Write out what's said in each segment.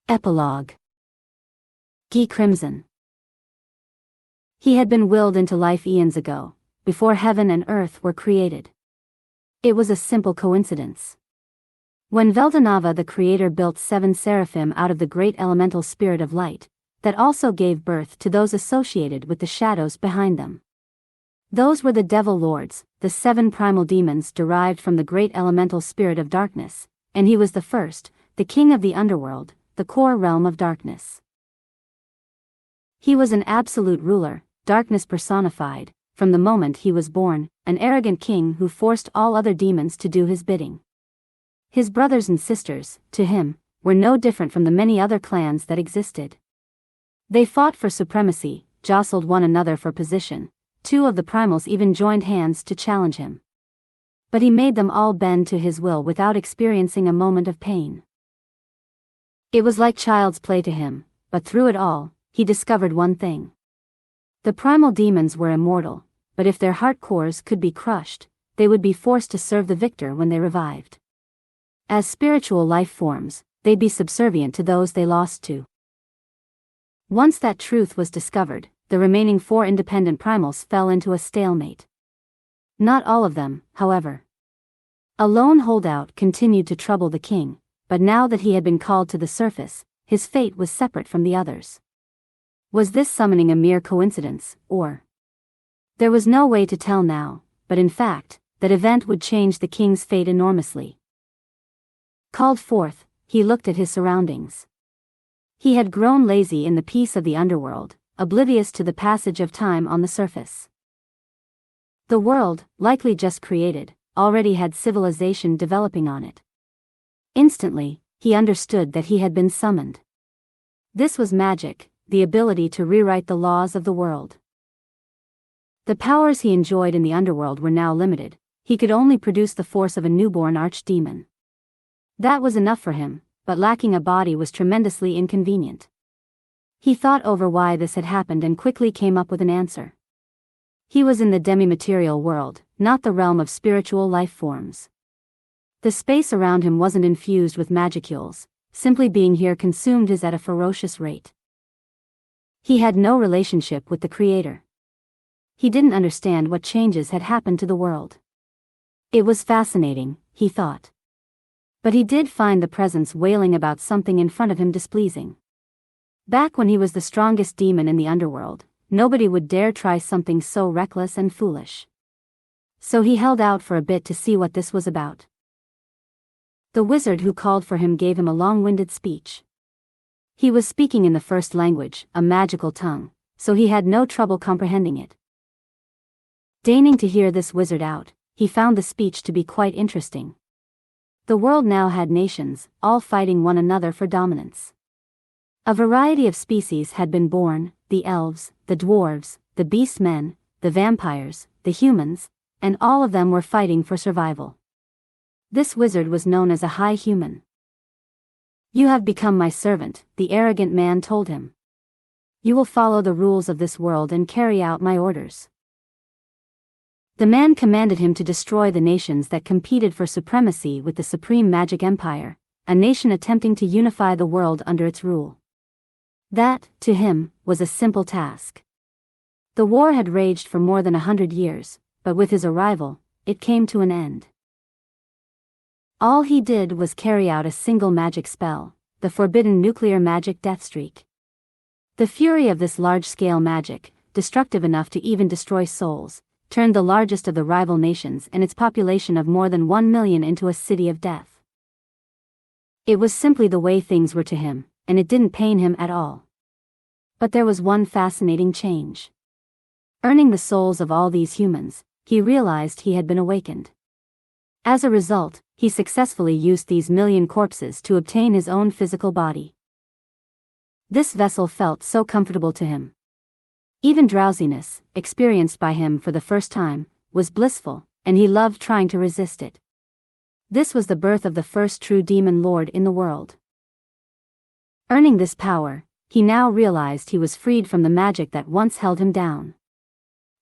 Epilogue. Guy Crimson. He had been willed into life eons ago, before heaven and earth were created. It was a simple coincidence. When Veldanava the Creator built 7 seraphim out of the great elemental spirit of light, that also gave birth to those associated with the shadows behind them. Those were the devil lords, the 7 primal demons derived from the great elemental spirit of darkness, and he was the first, the king of the underworld, the core realm of darkness. He was an absolute ruler, darkness personified, from the moment he was born, an arrogant king who forced all other demons to do his bidding. His brothers and sisters, to him, were no different from the many other clans that existed. They fought for supremacy, jostled one another for position. 2 of the primals even joined hands to challenge him. But he made them all bend to his will without experiencing a moment of pain. It was like child's play to him, but through it all, he discovered one thing. The primal demons were immortal, but if their heart cores could be crushed, they would be forced to serve the victor when they revived. As spiritual life forms, they'd be subservient to those they lost to. Once that truth was discovered, the remaining 4 independent primals fell into a stalemate. Not all of them, however. A lone holdout continued to trouble the king, but now that he had been called to the surface, his fate was separate from the others. Was this summoning a mere coincidence, or? There was no way to tell now, but in fact, that event would change the king's fate enormously. Called forth, he looked at his surroundings. He had grown lazy in the peace of the underworld, oblivious to the passage of time on the surface. The world, likely just created, already had civilization developing on it. Instantly, he understood that he had been summoned. This was magic, the ability to rewrite the laws of the world. The powers he enjoyed in the underworld were now limited. He could only produce the force of a newborn archdemon. That was enough for him, but lacking a body was tremendously inconvenient. He thought over why this had happened and quickly came up with an answer. He was in the demi-material world, not the realm of spiritual life forms. The space around him wasn't infused with magicules, simply being here consumed his at a ferocious rate. He had no relationship with the Creator. He didn't understand what changes had happened to the world. It was fascinating, he thought. But he did find the presence wailing about something in front of him displeasing. Back when he was the strongest demon in the underworld, nobody would dare try something so reckless and foolish. So he held out for a bit to see what this was about. The wizard who called for him gave him a long-winded speech. He was speaking in the first language, a magical tongue, so he had no trouble comprehending it. Deigning to hear this wizard out, he found the speech to be quite interesting. The world now had nations, all fighting one another for dominance. A variety of species had been born, the elves, the dwarves, the beast men, the vampires, the humans, and all of them were fighting for survival. This wizard was known as a high human. "You have become my servant," the arrogant man told him. "You will follow the rules of this world and carry out my orders." The man commanded him to destroy the nations that competed for supremacy with the supreme magic empire, a nation attempting to unify the world under its rule. That, to him, was a simple task. The war had raged for more than 100 years, but with his arrival, it came to an end. All he did was carry out a single magic spell, the forbidden nuclear magic deathstreak. The fury of this large-scale magic, destructive enough to even destroy souls, turned the largest of the rival nations and its population of more than 1 million into a city of death. It was simply the way things were to him, and it didn't pain him at all. But there was one fascinating change. Earning the souls of all these humans, he realized he had been awakened. As a result, he successfully used these million corpses to obtain his own physical body. This vessel felt so comfortable to him. Even drowsiness, experienced by him for the first time, was blissful, and he loved trying to resist it. This was the birth of the first true demon lord in the world. Earning this power, he now realized he was freed from the magic that once held him down.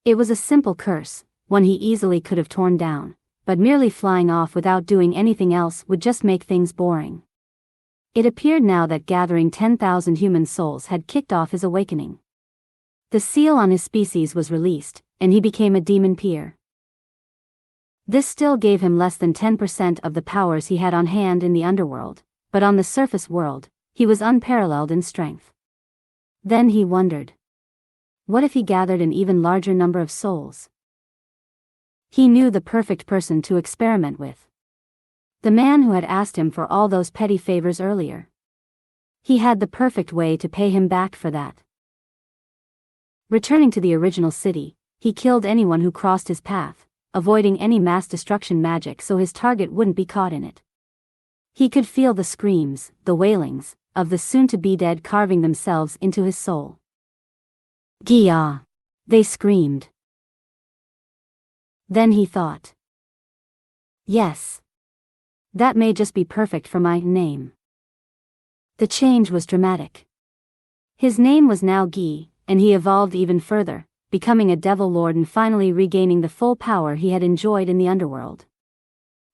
It was a simple curse, one he easily could have torn down, but merely flying off without doing anything else would just make things boring. It appeared now that gathering 10,000 human souls had kicked off his awakening. The seal on his species was released, and he became a demon peer. This still gave him less than 10% of the powers he had on hand in the underworld, but on the surface world, he was unparalleled in strength. Then he wondered. What if he gathered an even larger number of souls? He knew the perfect person to experiment with. The man who had asked him for all those petty favors earlier. He had the perfect way to pay him back for that. Returning to the original city, he killed anyone who crossed his path, avoiding any mass destruction magic so his target wouldn't be caught in it. He could feel the screams, the wailings, of the soon-to-be dead carving themselves into his soul. Gia! They screamed. Then he thought. Yes. That may just be perfect for my name. The change was dramatic. His name was now Gi, and he evolved even further, becoming a devil lord and finally regaining the full power he had enjoyed in the underworld.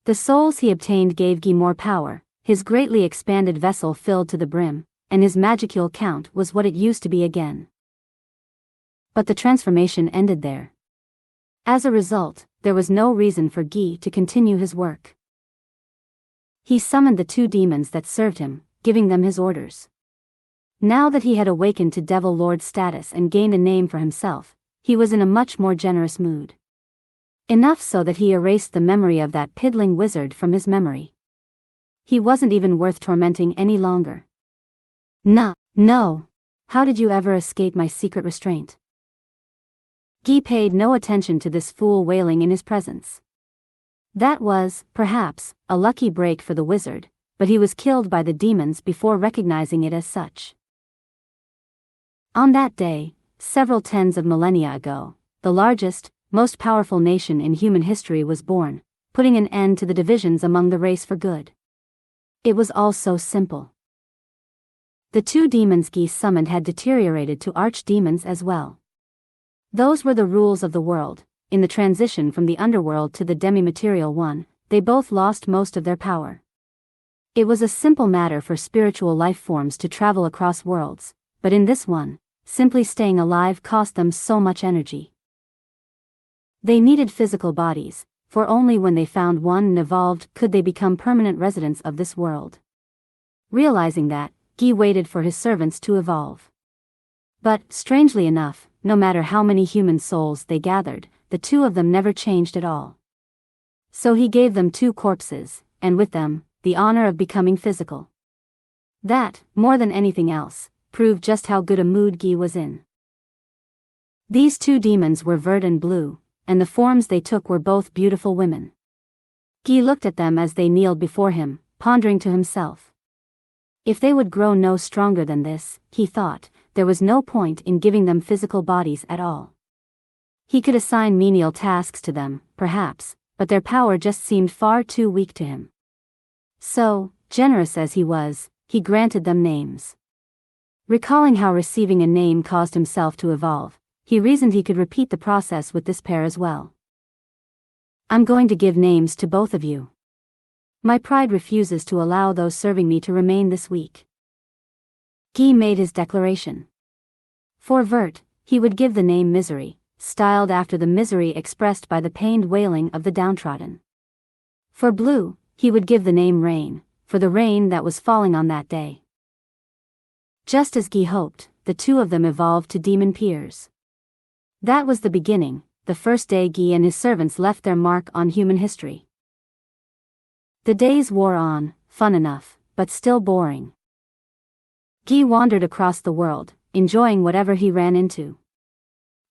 The souls he obtained gave Gi more power, his greatly expanded vessel filled to the brim, and his magicule count was what it used to be again. But the transformation ended there. As a result, there was no reason for Gi to continue his work. He summoned the 2 demons that served him, giving them his orders. Now that he had awakened to Devil Lord status and gained a name for himself, he was in a much more generous mood. Enough so that he erased the memory of that piddling wizard from his memory. He wasn't even worth tormenting any longer. No. How did you ever escape my secret restraint? Gi paid no attention to this fool wailing in his presence. That was, perhaps, a lucky break for the wizard, but he was killed by the demons before recognizing it as such. On that day, several tens of millennia ago, the largest, most powerful nation in human history was born, putting an end to the divisions among the race for good. It was all so simple. The 2 demons Gi summoned had deteriorated to archdemons as well. Those were the rules of the world. In the transition from the underworld to the demi-material one, they both lost most of their power. It was a simple matter for spiritual life forms to travel across worlds, but in this one, simply staying alive cost them so much energy. They needed physical bodies, for only when they found one and evolved could they become permanent residents of this world. Realizing that, Gi waited for his servants to evolve. But, strangely enough, no matter how many human souls they gathered, the 2 of them never changed at all. So he gave them 2 corpses, and with them, the honor of becoming physical. That, more than anything else, proved just how good a mood Gi was in. These 2 demons were verd and blue, and the forms they took were both beautiful women. Gi looked at them as they kneeled before him, pondering to himself. If they would grow no stronger than this, he thought, there was no point in giving them physical bodies at all. He could assign menial tasks to them, perhaps, but their power just seemed far too weak to him. So, generous as he was, he granted them names. Recalling how receiving a name caused himself to evolve, he reasoned he could repeat the process with this pair as well. I'm going to give names to both of you. My pride refuses to allow those serving me to remain this weak. Gi made his declaration. For Vert, he would give the name Misery, styled after the misery expressed by the pained wailing of the downtrodden. For Blue, he would give the name Rain, for the rain that was falling on that day. Just as Gi hoped, the 2 of them evolved to demon peers. That was the beginning, the first day Gi and his servants left their mark on human history. The days wore on, fun enough, but still boring. Gi wandered across the world, enjoying whatever he ran into.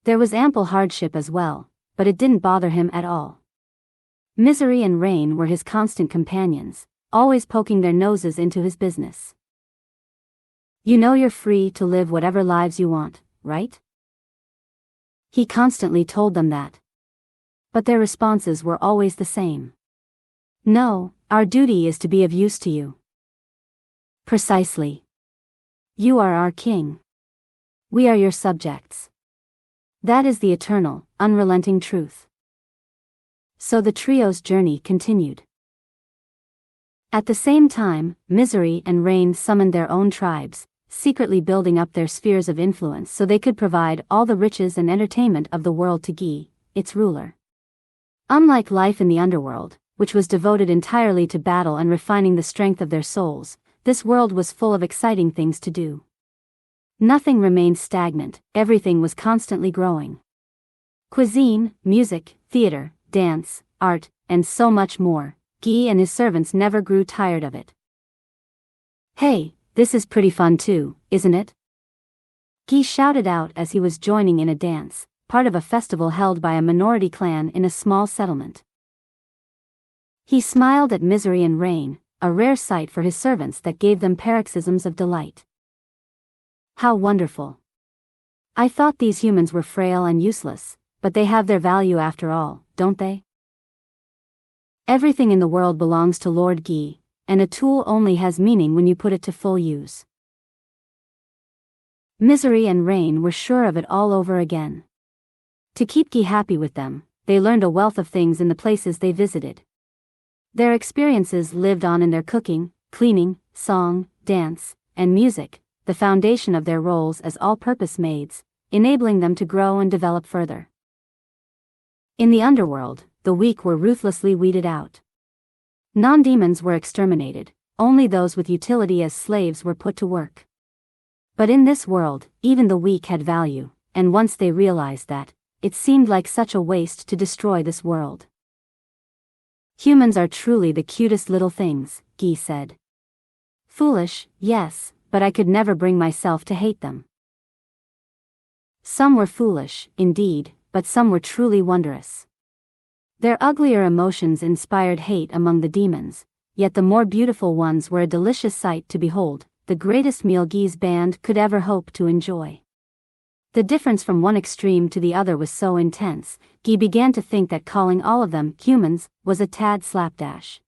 There was ample hardship as well, but it didn't bother him at all. Misery and Rain were his constant companions, always poking their noses into his business. You know you're free to live whatever lives you want, right? He constantly told them that. But their responses were always the same. No, our duty is to be of use to you. Precisely. You are our king. We are your subjects. That is the eternal, unrelenting truth. So the trio's journey continued. At the same time, Misery and Rain summoned their own tribes, secretly building up their spheres of influence so they could provide all the riches and entertainment of the world to Gi, its ruler. Unlike life in the underworld, which was devoted entirely to battle and refining the strength of their souls, this world was full of exciting things to do. Nothing remained stagnant, everything was constantly growing. Cuisine, music, theater, dance, art, and so much more. Gi and his servants never grew tired of it. "Hey, this is pretty fun too, isn't it?" Gi shouted out as he was joining in a dance, part of a festival held by a minority clan in a small settlement. He smiled at Misery and Rain, a rare sight for his servants that gave them paroxysms of delight. "How wonderful. I thought these humans were frail and useless, but they have their value after all, don't they? Everything in the world belongs to Lord Gi, and a tool only has meaning when you put it to full use." Misery and Rain were sure of it all over again. To keep Gi happy with them, they learned a wealth of things in the places they visited. Their experiences lived on in their cooking, cleaning, song, dance, and music, the foundation of their roles as all-purpose maids, enabling them to grow and develop further. In the underworld, the weak were ruthlessly weeded out. Non-demons were exterminated, only those with utility as slaves were put to work. But in this world, even the weak had value, and once they realized that, it seemed like such a waste to destroy this world. "Humans are truly the cutest little things," Gi said. "Foolish, yes, but I could never bring myself to hate them." Some were foolish, indeed, but some were truly wondrous. Their uglier emotions inspired hate among the demons, yet the more beautiful ones were a delicious sight to behold, the greatest meal Gi's band could ever hope to enjoy. The difference from one extreme to the other was so intense, Gi began to think that calling all of them humans was a tad slapdash.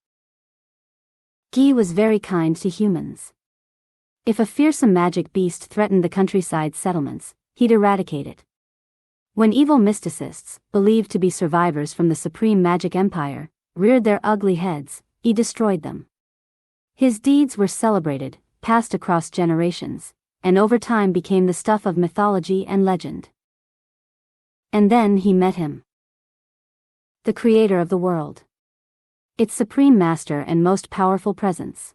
Gi was very kind to humans. If a fearsome magic beast threatened the countryside settlements, he'd eradicate it. When evil mysticists, believed to be survivors from the supreme magic empire, reared their ugly heads, he destroyed them. His deeds were celebrated, passed across generations, and over time became the stuff of mythology and legend. And then he met him. The creator of the world. Its supreme master and most powerful presence.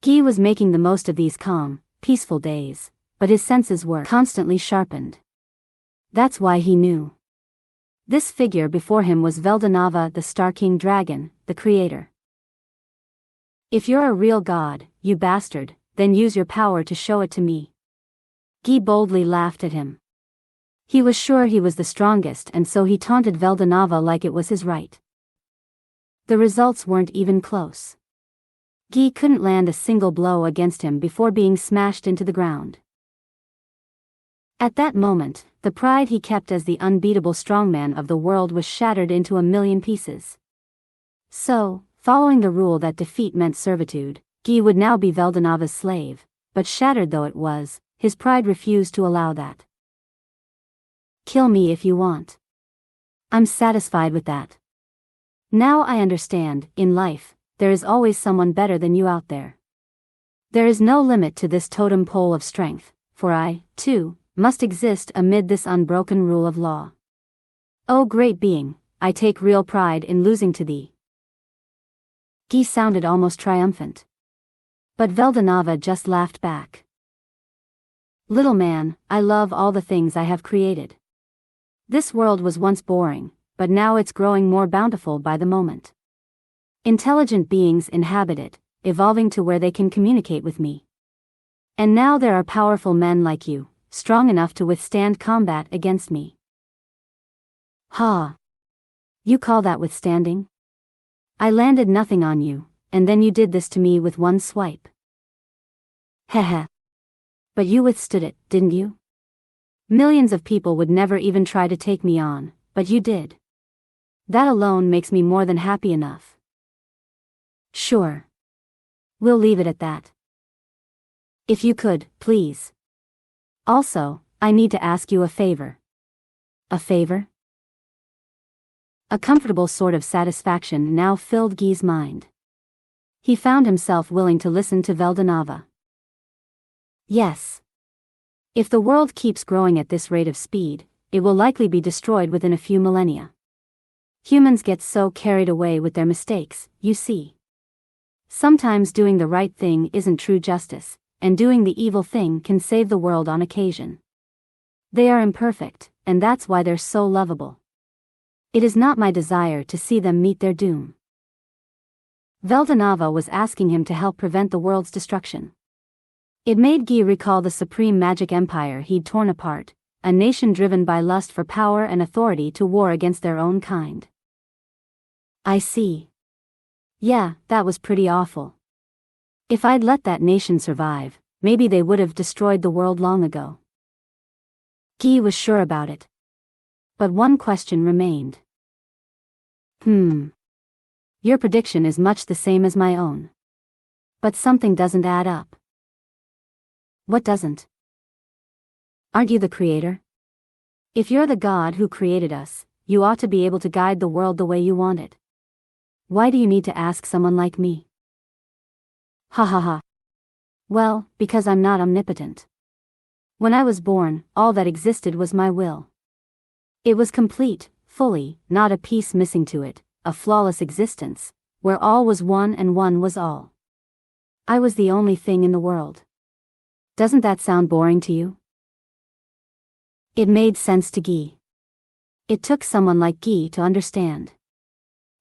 Gi was making the most of these calm, peaceful days, but his senses were constantly sharpened. That's why he knew. This figure before him was Veldanava, the Star King Dragon, the creator. "If you're a real god, you bastard, then use your power to show it to me." Gi boldly laughed at him. He was sure he was the strongest, and so he taunted Veldanava like it was his right. The results weren't even close. Gi couldn't land a single blow against him before being smashed into the ground. At that moment, the pride he kept as the unbeatable strongman of the world was shattered into a million pieces. So, following the rule that defeat meant servitude, Gi would now be Veldanava's slave, but shattered though it was, his pride refused to allow that. "Kill me if you want. I'm satisfied with that. Now I understand, in life, there is always someone better than you out there. There is no limit to this totem pole of strength, for I, too, must exist amid this unbroken rule of law. O great being, I take real pride in losing to thee." Gi sounded almost triumphant. But Veldanava just laughed back. "Little man, I love all the things I have created. This world was once boring, but now it's growing more bountiful by the moment. Intelligent beings inhabit it, evolving to where they can communicate with me. And now there are powerful men like you, strong enough to withstand combat against me." "Ha! You call that withstanding? I landed nothing on you, and then you did this to me with one swipe. Heh. But you withstood it, didn't you? Millions of people would never even try to take me on, but you did. That alone makes me more than happy enough." "Sure. We'll leave it at that. If you could, please. Also, I need to ask you a favor." "A favor?" A comfortable sort of satisfaction now filled Gi's mind. he found himself willing to listen to Veldanava. Yes. If the world keeps growing at this rate of speed, it will likely be destroyed within a few millennia. Humans get so carried away with their mistakes, you see. Sometimes doing the right thing isn't true justice, and doing the evil thing can save the world on occasion. They are imperfect, and that's why they're so lovable. It is not my desire to see them meet their doom. Veldanava was asking him to help prevent the world's destruction. It made Guy recall the supreme magic empire he'd torn apart, a nation driven by lust for power and authority to war against their own kind. I see. Yeah, that was pretty awful. If I'd let that nation survive, maybe they would have destroyed the world long ago. Guy was sure about it. But one question remained. Your prediction is much the same as my own. But something doesn't add up. What doesn't? Aren't you the creator? If you're the God who created us, you ought to be able to guide the world the way you want it. Why do you need to ask someone like me? Ha ha ha. Well, because I'm not omnipotent. When I was born, all that existed was my will. It was complete, fully, not a piece missing to it, a flawless existence, where all was one and one was all. I was the only thing in the world. Doesn't that sound boring to you? It made sense to Guy. It took someone like Guy to understand.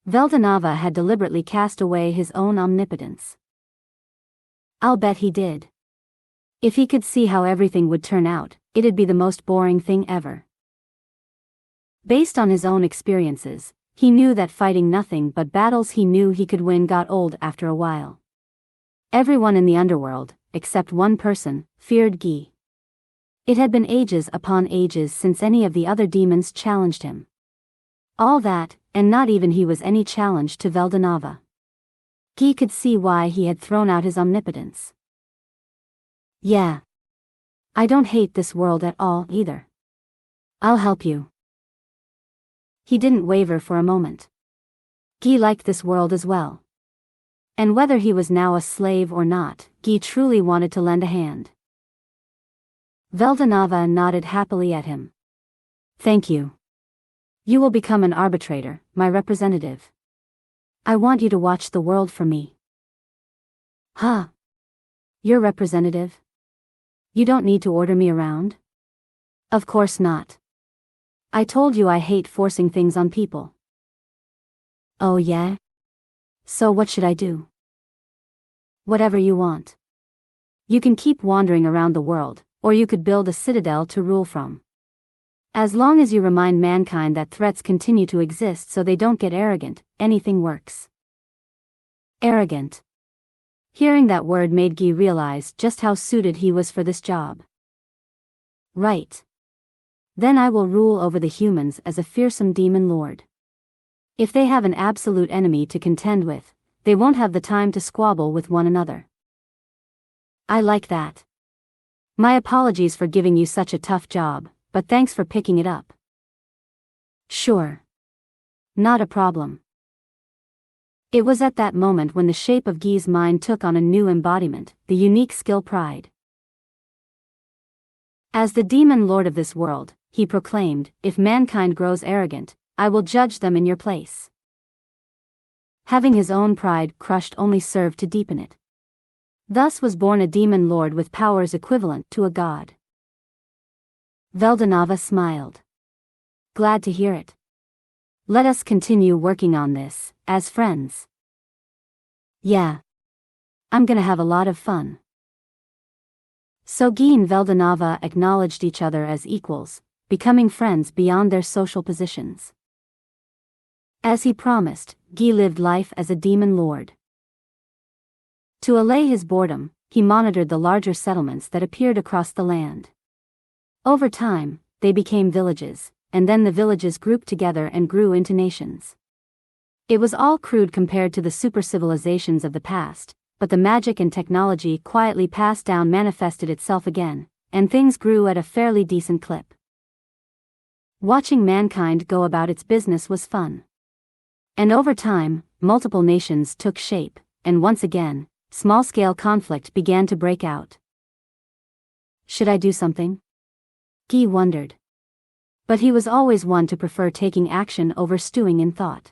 Veldanava had deliberately cast away his own omnipotence. I'll bet he did. If he could see how everything would turn out, it'd be the most boring thing ever. Based on his own experiences, he knew that fighting nothing but battles he knew he could win got old after a while. Everyone in the underworld, except one person, feared Guy. It had been ages upon ages since any of the other demons challenged him. All that, and not even he was any challenge to Veldanava. Guy could see why he had thrown out his omnipotence. Yeah. I don't hate this world at all, either. I'll help you. He didn't waver for a moment. Guy liked this world as well. And whether he was now a slave or not, Guy truly wanted to lend a hand. Veldanava nodded happily at him. Thank you. You will become an arbitrator, my representative. I want you to watch the world for me. Huh? Your representative? You don't need to order me around? Of course not. I told you I hate forcing things on people. Oh yeah? So what should I do? Whatever you want. You can keep wandering around the world, or you could build a citadel to rule from. As long as you remind mankind that threats continue to exist so they don't get arrogant, anything works. Arrogant. Hearing that word made Guy realize just how suited he was for this job. Right. Then I will rule over the humans as a fearsome demon lord. If they have an absolute enemy to contend with, they won't have the time to squabble with one another. I like that. My apologies for giving you such a tough job, but thanks for picking it up. Sure. Not a problem. It was at that moment when the shape of Guy's mind took on a new embodiment, the unique skill pride. As the demon lord of this world, he proclaimed, if mankind grows arrogant, I will judge them in your place. Having his own pride crushed only served to deepen it. Thus was born a demon lord with powers equivalent to a god. Veldanava smiled. Glad to hear it. Let us continue working on this, as friends. Yeah. I'm gonna have a lot of fun. So Guy and Veldanava acknowledged each other as equals, becoming friends beyond their social positions. As he promised, Guy lived life as a demon lord. To allay his boredom, he monitored the larger settlements that appeared across the land. Over time, they became villages, and then the villages grouped together and grew into nations. It was all crude compared to the super civilizations of the past, but the magic and technology quietly passed down manifested itself again, and things grew at a fairly decent clip. Watching mankind go about its business was fun. And over time, multiple nations took shape, and once again, small-scale conflict began to break out. Should I do something? Guy wondered. But he was always one to prefer taking action over stewing in thought.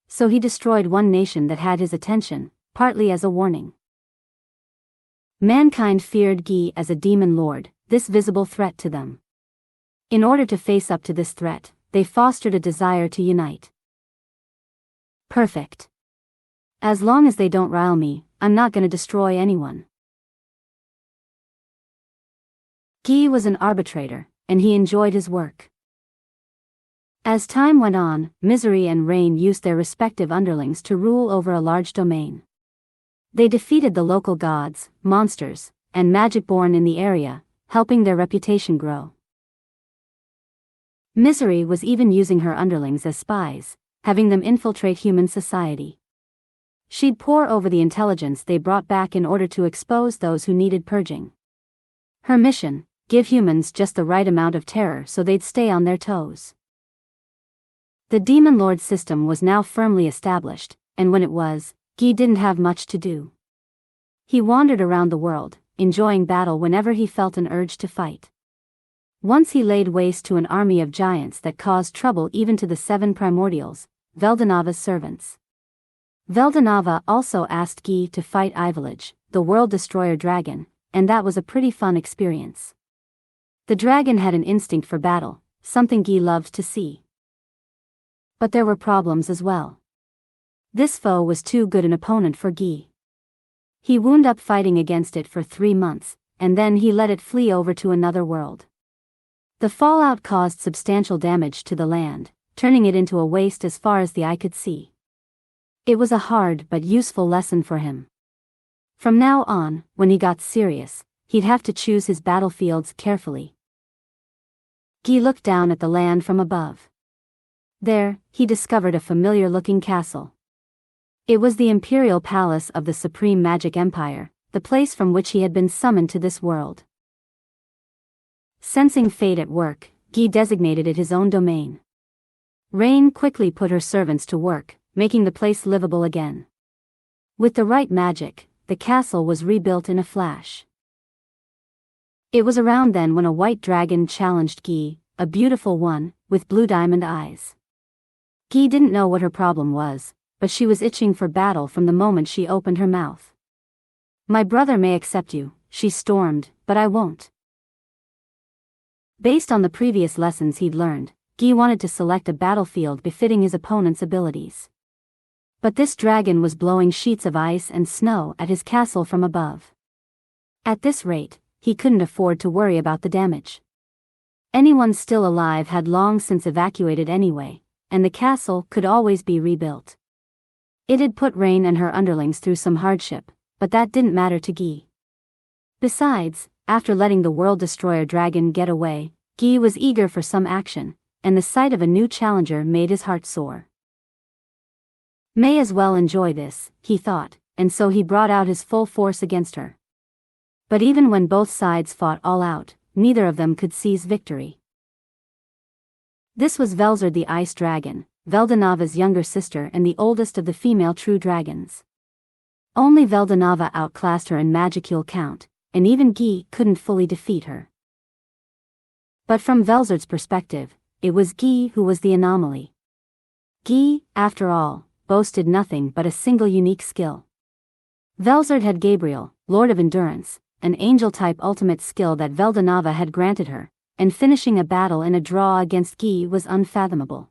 So he destroyed one nation that had his attention, partly as a warning. Mankind feared Guy as a demon lord, this visible threat to them. In order to face up to this threat, they fostered a desire to unite. Perfect. As long as they don't rile me, I'm not gonna destroy anyone. Guy was an arbitrator, and he enjoyed his work. As time went on, Misery and Rain used their respective underlings to rule over a large domain. They defeated the local gods, monsters, and magic born in the area, helping their reputation grow. Misery was even using her underlings as spies, having them infiltrate human society. She'd pore over the intelligence they brought back in order to expose those who needed purging. Her mission: give humans just the right amount of terror so they'd stay on their toes. The Demon Lord system was now firmly established, and when it was, Guy didn't have much to do. He wandered around the world, enjoying battle whenever he felt an urge to fight. Once he laid waste to an army of giants that caused trouble even to the 7 primordials, Veldanava's servants. Veldanava also asked Guy to fight Epilogue, the world destroyer dragon, and that was a pretty fun experience. The dragon had an instinct for battle, something Guy loved to see. But there were problems as well. This foe was too good an opponent for Guy. He wound up fighting against it for 3 months, and then he let it flee over to another world. The fallout caused substantial damage to the land, turning it into a waste as far as the eye could see. It was a hard but useful lesson for him. From now on, when he got serious, he'd have to choose his battlefields carefully. Guy looked down at the land from above. There, he discovered a familiar-looking castle. It was the imperial palace of the Supreme Magic Empire, the place from which he had been summoned to this world. Sensing fate at work, Guy designated it his own domain. Rain quickly put her servants to work, making the place livable again. With the right magic, the castle was rebuilt in a flash. It was around then when a white dragon challenged Guy, a beautiful one, with blue diamond eyes. Guy didn't know what her problem was, but she was itching for battle from the moment she opened her mouth. "My brother may accept you," she stormed, "but I won't." Based on the previous lessons he'd learned, Guy wanted to select a battlefield befitting his opponent's abilities. But this dragon was blowing sheets of ice and snow at his castle from above. At this rate, he couldn't afford to worry about the damage. Anyone still alive had long since evacuated anyway, and the castle could always be rebuilt. It had put Rain and her underlings through some hardship, but that didn't matter to Guy. Besides, after letting the World Destroyer dragon get away, Guy was eager for some action, and the sight of a new challenger made his heart soar. May as well enjoy this, he thought, and so he brought out his full force against her. But even when both sides fought all out, neither of them could seize victory. This was Velzard the Ice Dragon, Veldanava's younger sister and the oldest of the female true dragons. Only Veldanava outclassed her in magicule count, and even Guy couldn't fully defeat her. But from Velzard's perspective, it was Guy who was the anomaly. Guy, after all, boasted nothing but a single unique skill. Velzard had Gabriel, Lord of Endurance, an angel-type ultimate skill that Veldanava had granted her, and finishing a battle in a draw against Guy was unfathomable.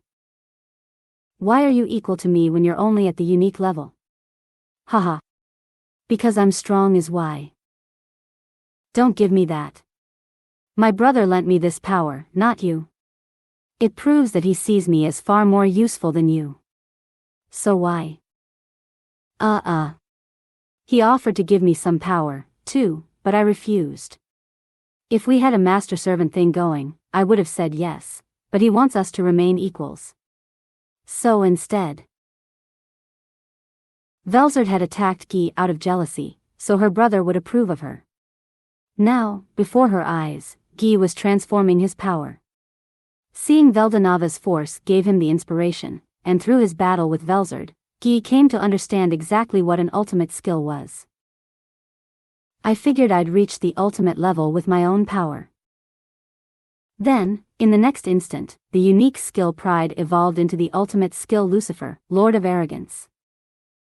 "Why are you equal to me when you're only at the unique level?" "Haha. Because I'm strong is why." "Don't give me that. My brother lent me this power, not you. It proves that he sees me as far more useful than you. So why?" He offered to give me some power, too, but I refused. If we had a master-servant thing going, I would have said yes, but he wants us to remain equals. So instead. Velzard had attacked Guy out of jealousy, so her brother would approve of her. Now, before her eyes, Guy was transforming his power. Seeing Veldanava's force gave him the inspiration, and through his battle with Velzard, Guy came to understand exactly what an ultimate skill was. I figured I'd reach the ultimate level with my own power. Then, in the next instant, the unique skill Pride evolved into the ultimate skill Lucifer, Lord of Arrogance.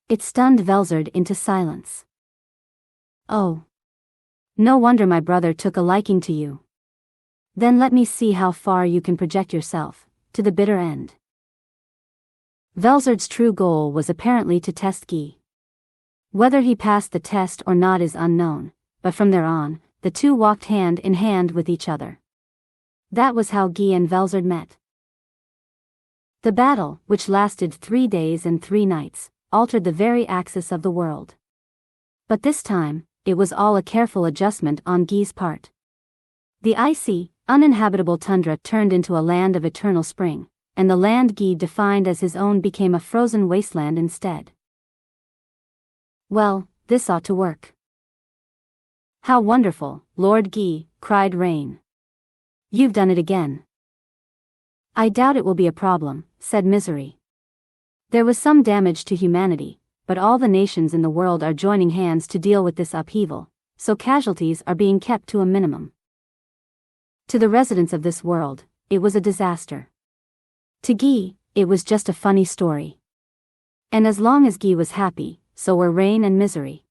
It stunned Velzard into silence. Oh. No wonder my brother took a liking to you. Then let me see how far you can project yourself, to the bitter end. Velzard's true goal was apparently to test Guy. Whether he passed the test or not is unknown, but from there on, the two walked hand in hand with each other. That was how Guy and Velzard met. The battle, which lasted 3 days and 3 nights, altered the very axis of the world. But this time, it was all a careful adjustment on Guy's part. The icy, uninhabitable tundra turned into a land of eternal spring, and the land Guy defined as his own became a frozen wasteland instead. Well, this ought to work. How wonderful, Lord Guy, cried Rain. You've done it again. I doubt it will be a problem, said Misery. There was some damage to humanity, but all the nations in the world are joining hands to deal with this upheaval, so casualties are being kept to a minimum. To the residents of this world, it was a disaster. To Guy, it was just a funny story. And as long as Guy was happy, so were Rain and Misery.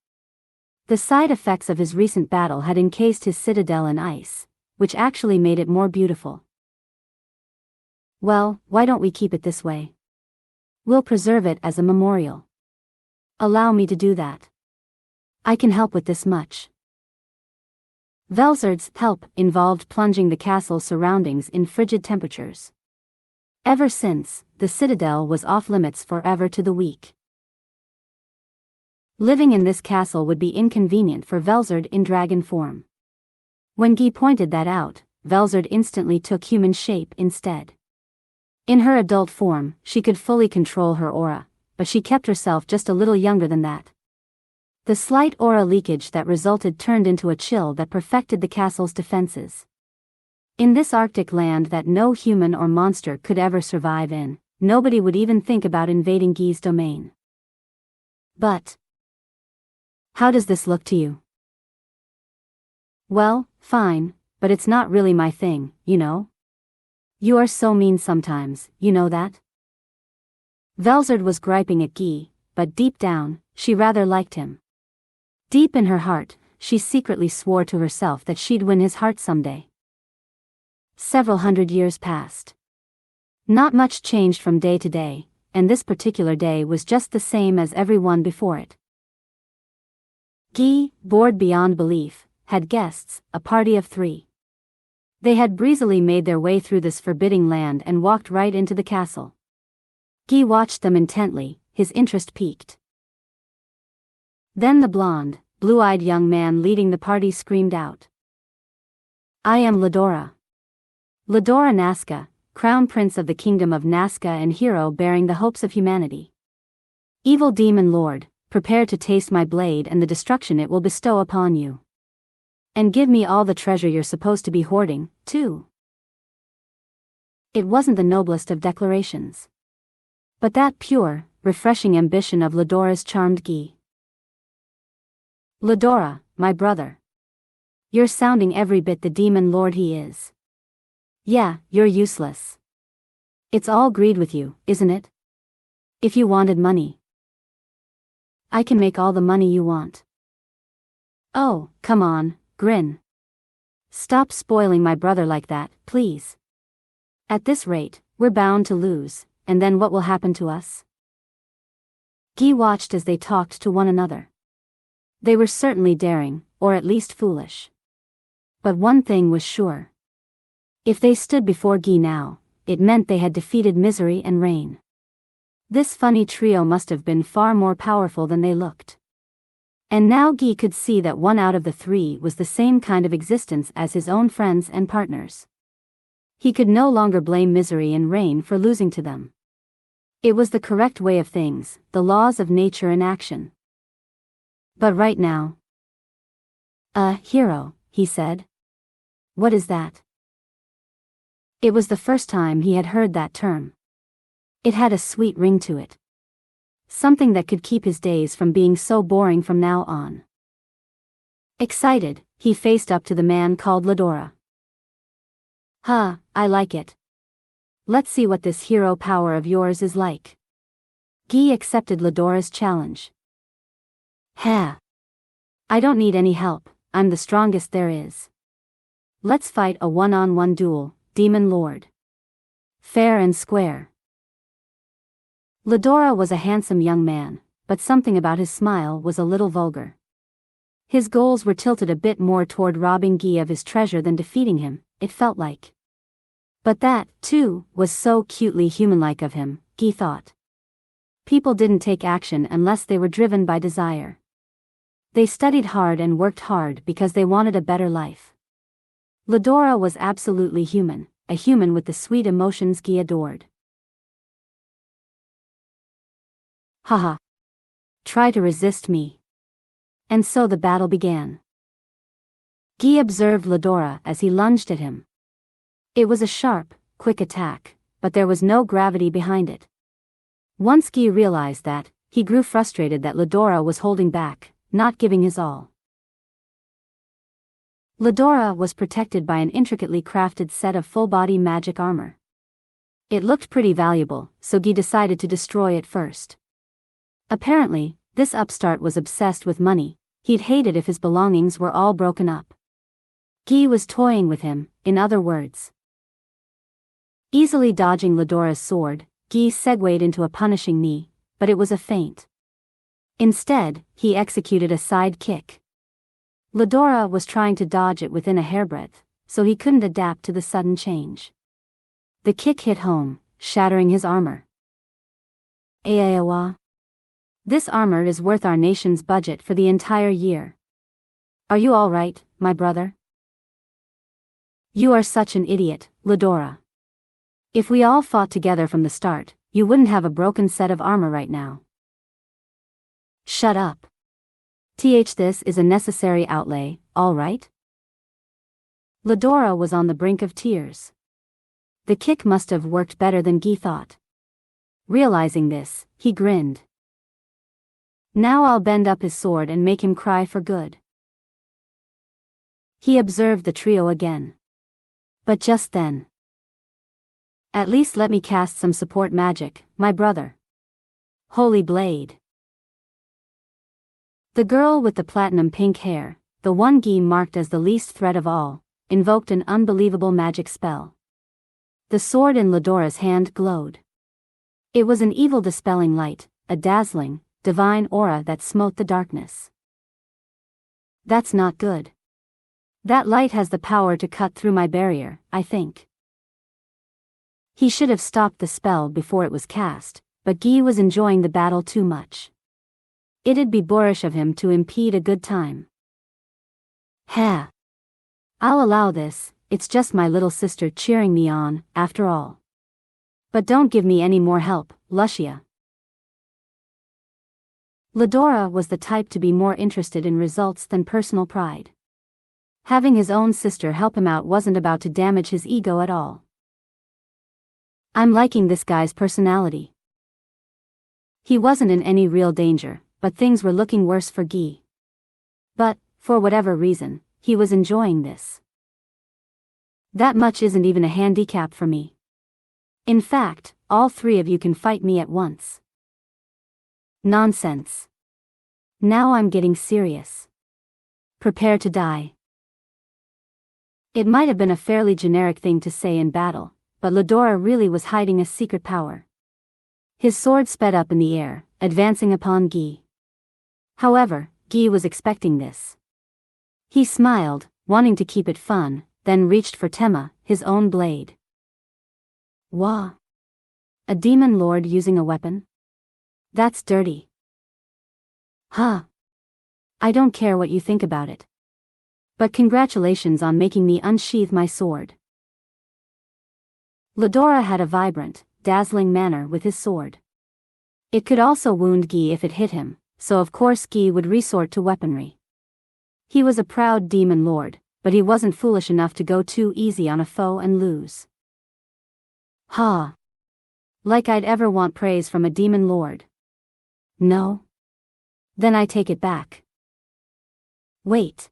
The side effects of his recent battle had encased his citadel in ice, which actually made it more beautiful. Well, why don't we keep it this way? We'll preserve it as a memorial. Allow me to do that. I can help with this much. Velzard's help involved plunging the castle's surroundings in frigid temperatures. Ever since, the citadel was off-limits forever to the weak. Living in this castle would be inconvenient for Velzard in dragon form. When Guy pointed that out, Velzard instantly took human shape instead. In her adult form, she could fully control her aura, but she kept herself just a little younger than that. The slight aura leakage that resulted turned into a chill that perfected the castle's defenses. In this Arctic land that no human or monster could ever survive in, nobody would even think about invading Guy's domain. But how does this look to you? Well, fine, but it's not really my thing, you know? You are so mean sometimes, you know that? Velzard was griping at Guy, but deep down, she rather liked him. Deep in her heart, she secretly swore to herself that she'd win his heart someday. Several hundred years passed. Not much changed from day to day, and this particular day was just the same as every one before it. Guy, bored beyond belief, had guests, a party of 3. They had breezily made their way through this forbidding land and walked right into the castle. Guy watched them intently, his interest piqued. Then the blonde, blue-eyed young man leading the party screamed out. I am Ladora. Ladora Nazca, crown prince of the kingdom of Nazca and hero bearing the hopes of humanity. Evil demon lord, prepare to taste my blade and the destruction it will bestow upon you. And give me all the treasure you're supposed to be hoarding, too. It wasn't the noblest of declarations. But that pure, refreshing ambition of Ladora's charmed Guy. Ladora, my brother. You're sounding every bit the demon lord he is. Yeah, you're useless. It's all greed with you, isn't it? If you wanted money, I can make all the money you want. Oh, come on, grin. Stop spoiling my brother like that, please. At this rate, we're bound to lose, and then what will happen to us? Guy watched as they talked to one another. They were certainly daring, or at least foolish. But one thing was sure. If they stood before Guy now, it meant they had defeated Misery and Rain. This funny trio must have been far more powerful than they looked. And now Guy could see that one out of the 3 was the same kind of existence as his own friends and partners. He could no longer blame Misery and Rain for losing to them. It was the correct way of things, the laws of nature in action. But right now... hero, he said. What is that? It was the first time he had heard that term. It had a sweet ring to it. Something that could keep his days from being so boring from now on. Excited, he faced up to the man called Ladora. Huh, I like it. Let's see what this hero power of yours is like. Guy accepted Ladora's challenge. Ha! I don't need any help, I'm the strongest there is. Let's fight a one-on-one duel, Demon Lord. Fair and square. Ladora was a handsome young man, but something about his smile was a little vulgar. His goals were tilted a bit more toward robbing Guy of his treasure than defeating him, it felt like. But that, too, was so cutely human-like of him, Guy thought. People didn't take action unless they were driven by desire. They studied hard and worked hard because they wanted a better life. Ladora was absolutely human, a human with the sweet emotions Guy adored. Haha. Try to resist me. And so the battle began. Guy observed Ladora as he lunged at him. It was a sharp, quick attack, but there was no gravity behind it. Once Guy realized that, he grew frustrated that Ladora was holding back, not giving his all. Ladora was protected by an intricately crafted set of full-body magic armor. It looked pretty valuable, so Guy decided to destroy it first. Apparently, this upstart was obsessed with money, he'd hate it if his belongings were all broken up. Guy was toying with him, in other words. Easily dodging Ladora's sword, Guy segued into a punishing knee, but it was a feint. Instead, he executed a side kick. Ladora was trying to dodge it within a hairbreadth, so he couldn't adapt to the sudden change. The kick hit home, shattering his armor. Ayawa. This armor is worth our nation's budget for the entire year. Are you all right, my brother? You are such an idiot, Ladora. If we all fought together from the start, you wouldn't have a broken set of armor right now. Shut up. This is a necessary outlay, all right? Ladora was on the brink of tears. The kick must have worked better than Guy thought. Realizing this, he grinned. Now I'll bend up his sword and make him cry for good. He observed the trio again. But just then. At least let me cast some support magic, my brother. Holy Blade. The girl with the platinum pink hair, the one Guy marked as the least threat of all, invoked an unbelievable magic spell. The sword in Ladora's hand glowed. It was an evil dispelling light, a dazzling, divine aura that smote the darkness. That's not good. That light has the power to cut through my barrier, I think. He should have stopped the spell before it was cast, but Guy was enjoying the battle too much. It'd be boorish of him to impede a good time. Ha! I'll allow this, it's just my little sister cheering me on, after all. But don't give me any more help, Lucia. Ladora was the type to be more interested in results than personal pride. Having his own sister help him out wasn't about to damage his ego at all. I'm liking this guy's personality. He wasn't in any real danger, but things were looking worse for Guy. But, for whatever reason, he was enjoying this. That much isn't even a handicap for me. In fact, all three of you can fight me at once. Nonsense. Now I'm getting serious. Prepare to die. It might have been a fairly generic thing to say in battle, but Ladora really was hiding a secret power. His sword sped up in the air, advancing upon Guy. However, Guy was expecting this. He smiled, wanting to keep it fun, then reached for Tema, his own blade. Wah! A demon lord using a weapon? That's dirty. Huh. I don't care what you think about it. But congratulations on making me unsheath my sword. Ladora had a vibrant, dazzling manner with his sword. It could also wound Guy if it hit him, so of course Guy would resort to weaponry. He was a proud demon lord, but he wasn't foolish enough to go too easy on a foe and lose. Ha! Like I'd ever want praise from a demon lord. No? Then I take it back. Wait.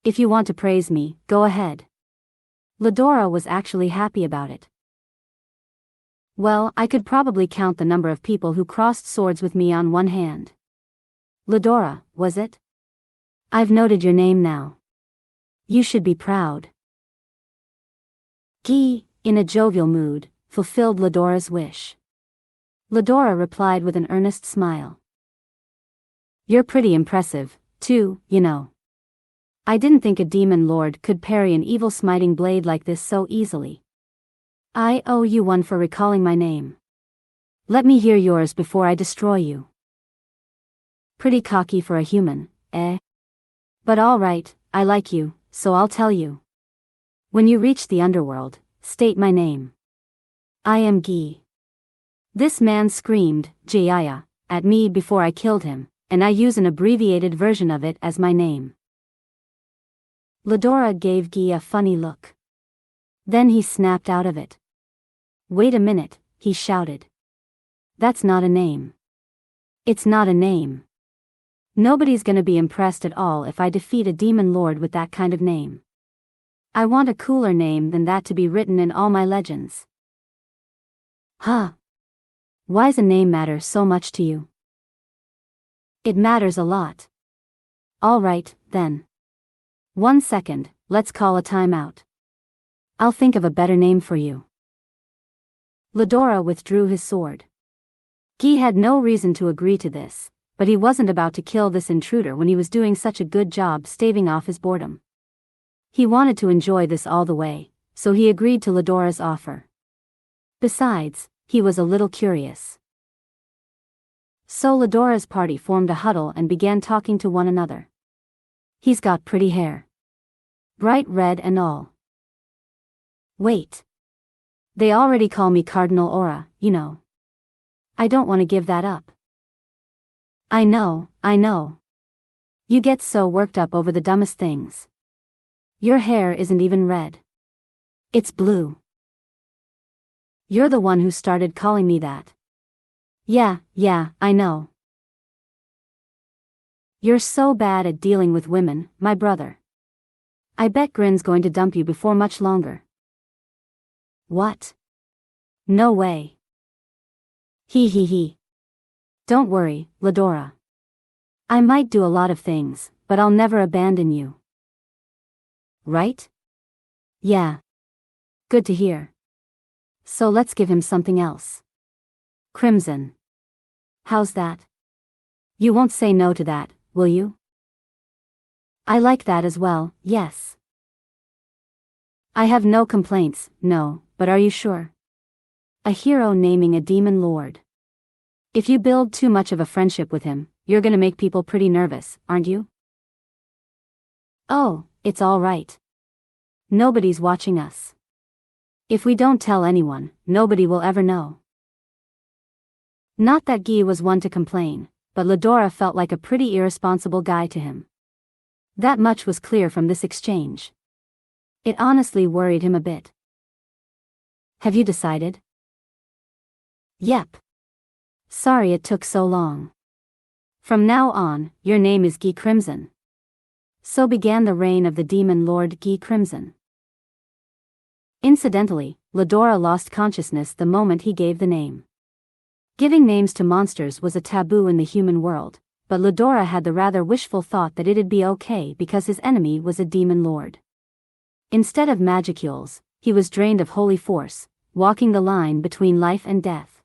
If you want to praise me, go ahead. Ladora was actually happy about it. Well, I could probably count the number of people who crossed swords with me on one hand. Ladora, was it? I've noted your name now. You should be proud. Guy, in a jovial mood, fulfilled Ladora's wish. Ladora replied with an earnest smile. You're pretty impressive, too, you know. I didn't think a demon lord could parry an evil smiting blade like this so easily. I owe you one for recalling my name. Let me hear yours before I destroy you. Pretty cocky for a human, eh? But all right, I like you, so I'll tell you. When you reach the underworld, state my name. I am Guy. This man screamed, Jaya, at me before I killed him, and I use an abbreviated version of it as my name. Ladora gave Guy a funny look. Then he snapped out of it. Wait a minute, he shouted. That's not a name. It's not a name. Nobody's gonna be impressed at all if I defeat a demon lord with that kind of name. I want a cooler name than that to be written in all my legends. Huh? Why's a name matter so much to you? It matters a lot. All right, then. 1 second, let's call a timeout. I'll think of a better name for you. Ladora withdrew his sword. Guy had no reason to agree to this, but he wasn't about to kill this intruder when he was doing such a good job staving off his boredom. He wanted to enjoy this all the way, so he agreed to Ladora's offer. Besides, he was a little curious. So Ladora's party formed a huddle and began talking to one another. He's got pretty hair. Bright red and all. Wait. They already call me Cardinal Aura, you know. I don't want to give that up. I know. You get so worked up over the dumbest things. Your hair isn't even red. It's blue. You're the one who started calling me that. Yeah, I know. You're so bad at dealing with women, my brother. I bet Grin's going to dump you before much longer. What? No way. He. Don't worry, Ladora. I might do a lot of things, but I'll never abandon you. Right? Yeah. Good to hear. So let's give him something else. Crimson. How's that? You won't say no to that, will you? I like that as well, yes. I have no complaints, no, but are you sure? A hero naming a demon lord. If you build too much of a friendship with him, you're gonna make people pretty nervous, aren't you? Oh, it's all right. Nobody's watching us. If we don't tell anyone, nobody will ever know. Not that Guy was one to complain, but Ladora felt like a pretty irresponsible guy to him. That much was clear from this exchange. It honestly worried him a bit. Have you decided? Yep. Sorry it took so long. From now on, your name is Guy Crimson. So began the reign of the demon lord Guy Crimson. Incidentally, Ladora lost consciousness the moment he gave the name. Giving names to monsters was a taboo in the human world, but Ladora had the rather wishful thought that it'd be okay because his enemy was a demon lord. Instead of magicules, he was drained of holy force, walking the line between life and death.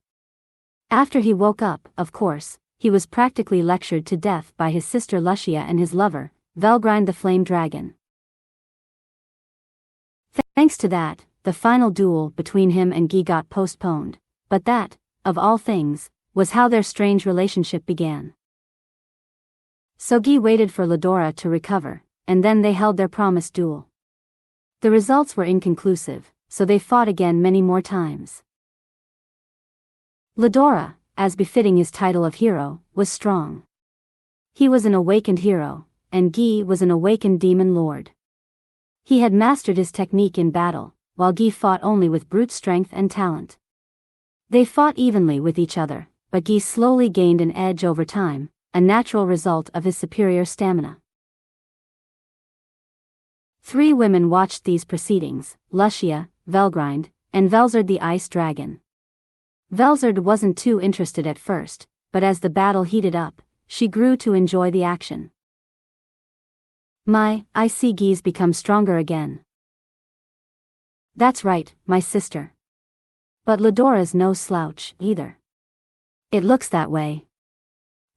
After he woke up, of course, he was practically lectured to death by his sister Lucia and his lover, Velgrind the Flame Dragon. Thanks to that, the final duel between him and Guy got postponed, but that, of all things, was how their strange relationship began. So Guy waited for Ladora to recover, and then they held their promised duel. The results were inconclusive, so they fought again many more times. Ladora, as befitting his title of hero, was strong. He was an awakened hero, and Guy was an awakened demon lord. He had mastered his technique in battle, while Guy fought only with brute strength and talent. They fought evenly with each other, but Guy slowly gained an edge over time, a natural result of his superior stamina. 3 women watched these proceedings: Lucia, Velgrind, and Velzard the Ice Dragon. Velzard wasn't too interested at first, but as the battle heated up, she grew to enjoy the action. I see Guy's become stronger again. That's right, my sister. But Ledora's no slouch, either. It looks that way.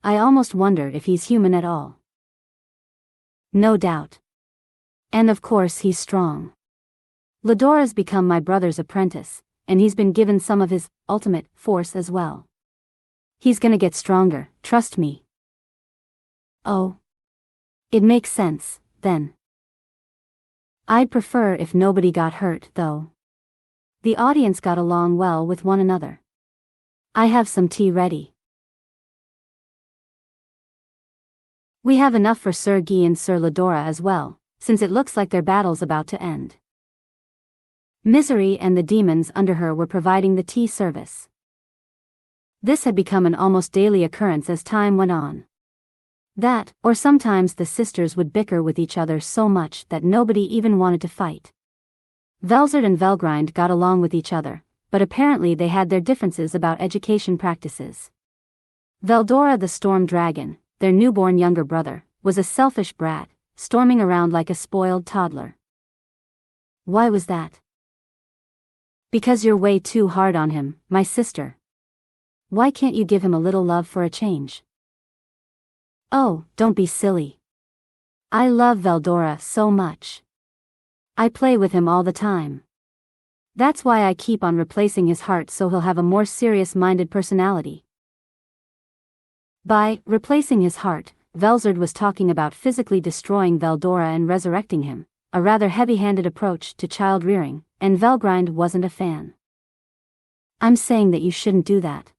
I almost wonder if he's human at all. No doubt. And of course he's strong. Ledora's become my brother's apprentice, and he's been given some of his ultimate force as well. He's gonna get stronger, trust me. Oh. It makes sense, then. I'd prefer if nobody got hurt, though. The audience got along well with one another. I have some tea ready. We have enough for Sir Guy and Sir Ledora as well, since it looks like their battle's about to end. Misery and the demons under her were providing the tea service. This had become an almost daily occurrence as time went on. That, or sometimes the sisters would bicker with each other so much that nobody even wanted to fight. Velzard and Velgrind got along with each other, but apparently they had their differences about education practices. Veldora the Storm Dragon, their newborn younger brother, was a selfish brat, storming around like a spoiled toddler. Why was that? Because you're way too hard on him, my sister. Why can't you give him a little love for a change? Oh, don't be silly. I love Veldora so much. I play with him all the time. That's why I keep on replacing his heart so he'll have a more serious-minded personality. By replacing his heart, Velzard was talking about physically destroying Veldora and resurrecting him, a rather heavy-handed approach to child-rearing, and Velgrind wasn't a fan. I'm saying that you shouldn't do that.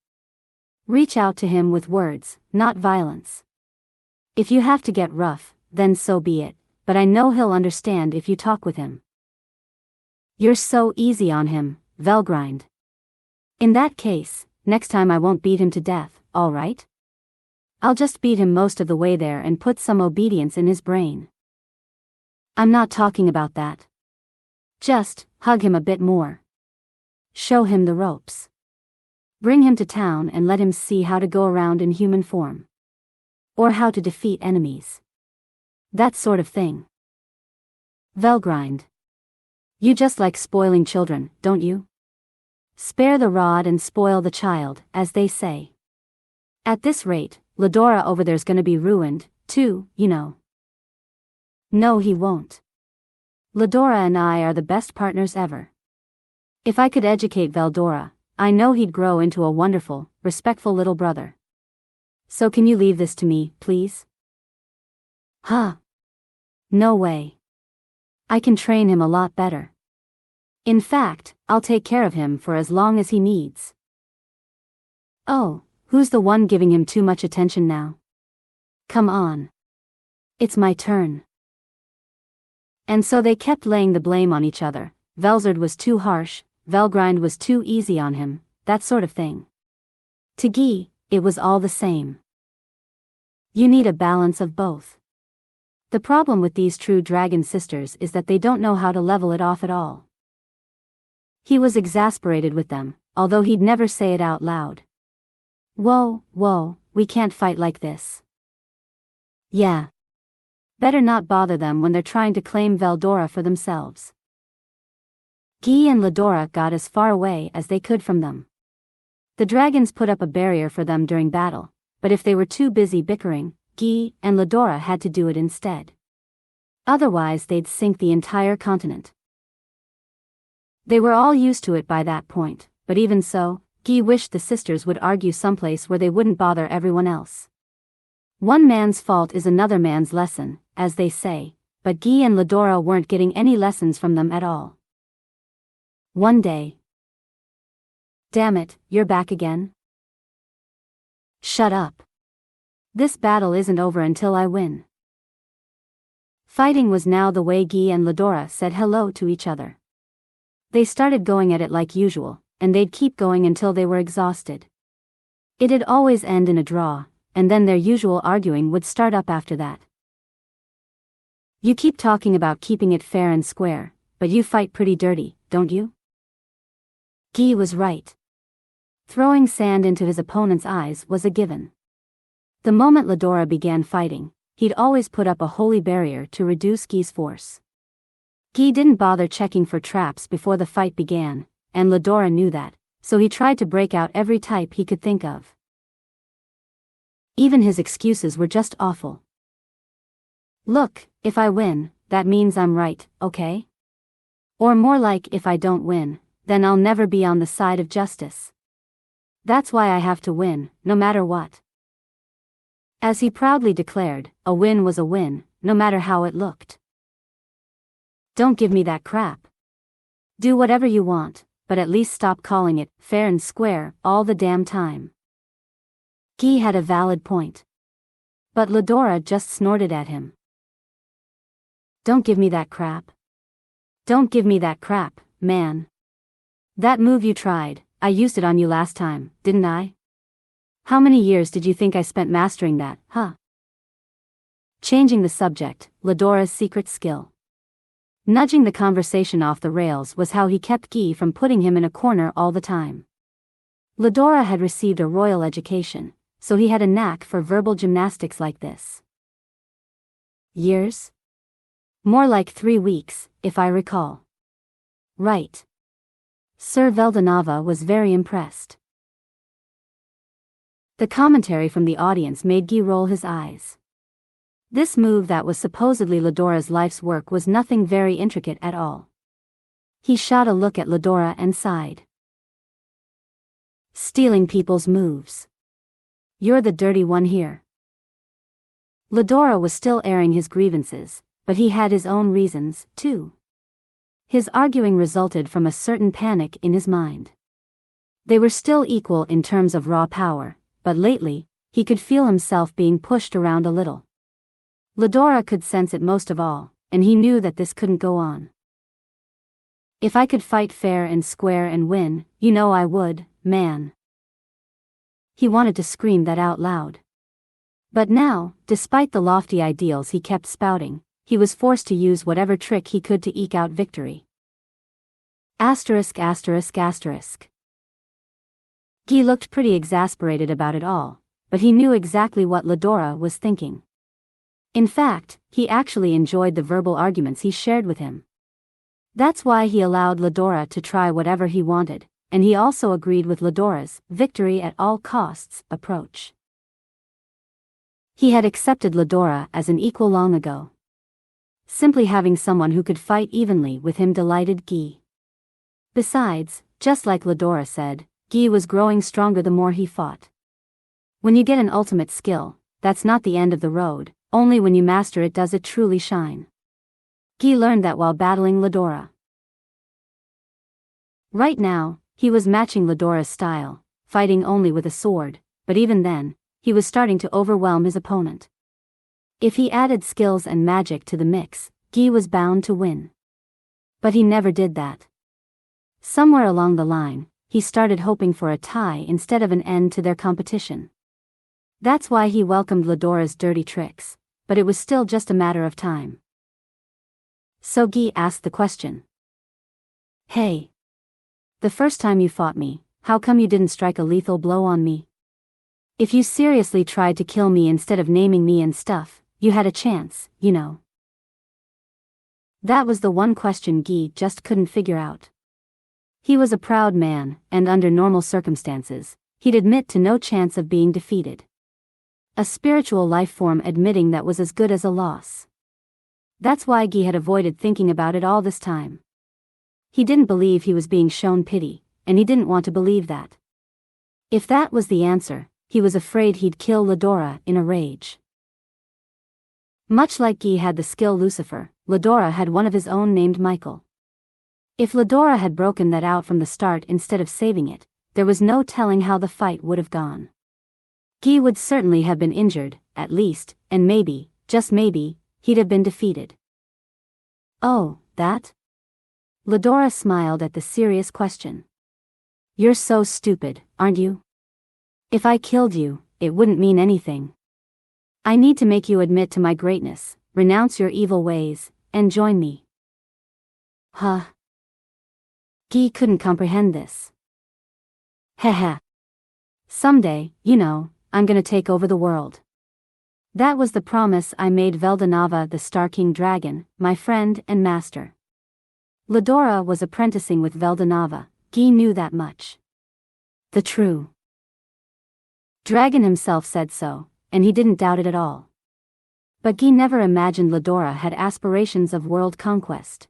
Reach out to him with words, not violence. If you have to get rough, then so be it, but I know he'll understand if you talk with him. You're so easy on him, Velgrind. In that case, next time I won't beat him to death, all right? I'll just beat him most of the way there and put some obedience in his brain. I'm not talking about that. Just hug him a bit more. Show him the ropes. Bring him to town and let him see how to go around in human form. Or how to defeat enemies. That sort of thing. Velgrind. You just like spoiling children, don't you? Spare the rod and spoil the child, as they say. At this rate, Ledora over there's gonna be ruined, too, you know. No, he won't. Ledora and I are the best partners ever. If I could educate Veldora, I know he'd grow into a wonderful, respectful little brother. So can you leave this to me, please? Huh. No way. I can train him a lot better. In fact, I'll take care of him for as long as he needs. Oh, who's the one giving him too much attention now? Come on. It's my turn. And so they kept laying the blame on each other. Velzard was too harsh, Velgrind was too easy on him, that sort of thing. To Guy, it was all the same. You need a balance of both. The problem with these true dragon sisters is that they don't know how to level it off at all. He was exasperated with them, although he'd never say it out loud. Whoa, we can't fight like this. Yeah. Better not bother them when they're trying to claim Veldora for themselves. Guy and Ledora got as far away as they could from them. The dragons put up a barrier for them during battle, but if they were too busy bickering, Guy and Ledora had to do it instead. Otherwise they'd sink the entire continent. They were all used to it by that point, but even so, Guy wished the sisters would argue someplace where they wouldn't bother everyone else. One man's fault is another man's lesson, as they say, but Guy and Ledora weren't getting any lessons from them at all. One day. Damn it, you're back again? Shut up. This battle isn't over until I win. Fighting was now the way Guy and Ledora said hello to each other. They started going at it like usual, and they'd keep going until they were exhausted. It'd always end in a draw, and then their usual arguing would start up after that. You keep talking about keeping it fair and square, but you fight pretty dirty, don't you? Guy was right. Throwing sand into his opponent's eyes was a given. The moment Ledora began fighting, he'd always put up a holy barrier to reduce Guy's force. Guy didn't bother checking for traps before the fight began, and Ledora knew that, so he tried to break out every type he could think of. Even his excuses were just awful. Look, if I win, that means I'm right, okay? Or more like, if I don't win, then I'll never be on the side of justice. That's why I have to win, no matter what. As he proudly declared, a win was a win, no matter how it looked. Don't give me that crap. Do whatever you want, but at least stop calling it fair and square all the damn time. Guy had a valid point. But Ledora just snorted at him. Don't give me that crap. Don't give me that crap, man. That move you tried, I used it on you last time, didn't I? How many years did you think I spent mastering that, huh? Changing the subject, Ledora's secret skill. Nudging the conversation off the rails was how he kept Guy from putting him in a corner all the time. Ledora had received a royal education, so he had a knack for verbal gymnastics like this. Years? More like 3 weeks, if I recall. Right. Sir Veldanava was very impressed. The commentary from the audience made Guy roll his eyes. This move that was supposedly Ledora's life's work was nothing very intricate at all. He shot a look at Ledora and sighed. Stealing people's moves. You're the dirty one here. Ledora was still airing his grievances, but he had his own reasons, too. His arguing resulted from a certain panic in his mind. They were still equal in terms of raw power, but lately, he could feel himself being pushed around a little. Ledora could sense it most of all, and he knew that this couldn't go on. If I could fight fair and square and win, you know I would, man. He wanted to scream that out loud. But now, despite the lofty ideals he kept spouting, he was forced to use whatever trick he could to eke out victory. Asterisk asterisk asterisk. Guy looked pretty exasperated about it all, but he knew exactly what Ledora was thinking. In fact, he actually enjoyed the verbal arguments he shared with him. That's why he allowed Ledora to try whatever he wanted, and he also agreed with Ledora's victory at all costs approach. He had accepted Ledora as an equal long ago. Simply having someone who could fight evenly with him delighted Guy. Besides, just like Ledora said, Guy was growing stronger the more he fought. When you get an ultimate skill, that's not the end of the road, only when you master it does it truly shine. Guy learned that while battling Ledora. Right now, he was matching Ledora's style, fighting only with a sword, but even then, he was starting to overwhelm his opponent. If he added skills and magic to the mix, Guy was bound to win. But he never did that. Somewhere along the line, he started hoping for a tie instead of an end to their competition. That's why he welcomed Ledora's dirty tricks, but it was still just a matter of time. So Guy asked the question. Hey. The first time you fought me, how come you didn't strike a lethal blow on me? If you seriously tried to kill me instead of naming me and stuff, you had a chance, you know. That was the one question Guy just couldn't figure out. He was a proud man, and under normal circumstances, he'd admit to no chance of being defeated. A spiritual life form admitting that was as good as a loss. That's why Guy had avoided thinking about it all this time. He didn't believe he was being shown pity, and he didn't want to believe that. If that was the answer, he was afraid he'd kill Ledora in a rage. Much like Guy had the skill Lucifer, Ledora had one of his own named Michael. If Ledora had broken that out from the start instead of saving it, there was no telling how the fight would have gone. Guy would certainly have been injured, at least, and maybe, just maybe, he'd have been defeated. Oh, that? Ledora smiled at the serious question. You're so stupid, aren't you? If I killed you, it wouldn't mean anything. I need to make you admit to my greatness, renounce your evil ways, and join me. Huh? Guy couldn't comprehend this. Heh. Someday, I'm gonna take over the world. That was the promise I made Veldanava, the Star King Dragon, my friend and master. Ladora was apprenticing with Veldanava, Guy knew that much. The true dragon himself said so, and he didn't doubt it at all. But Guy never imagined Ladora had aspirations of world conquest.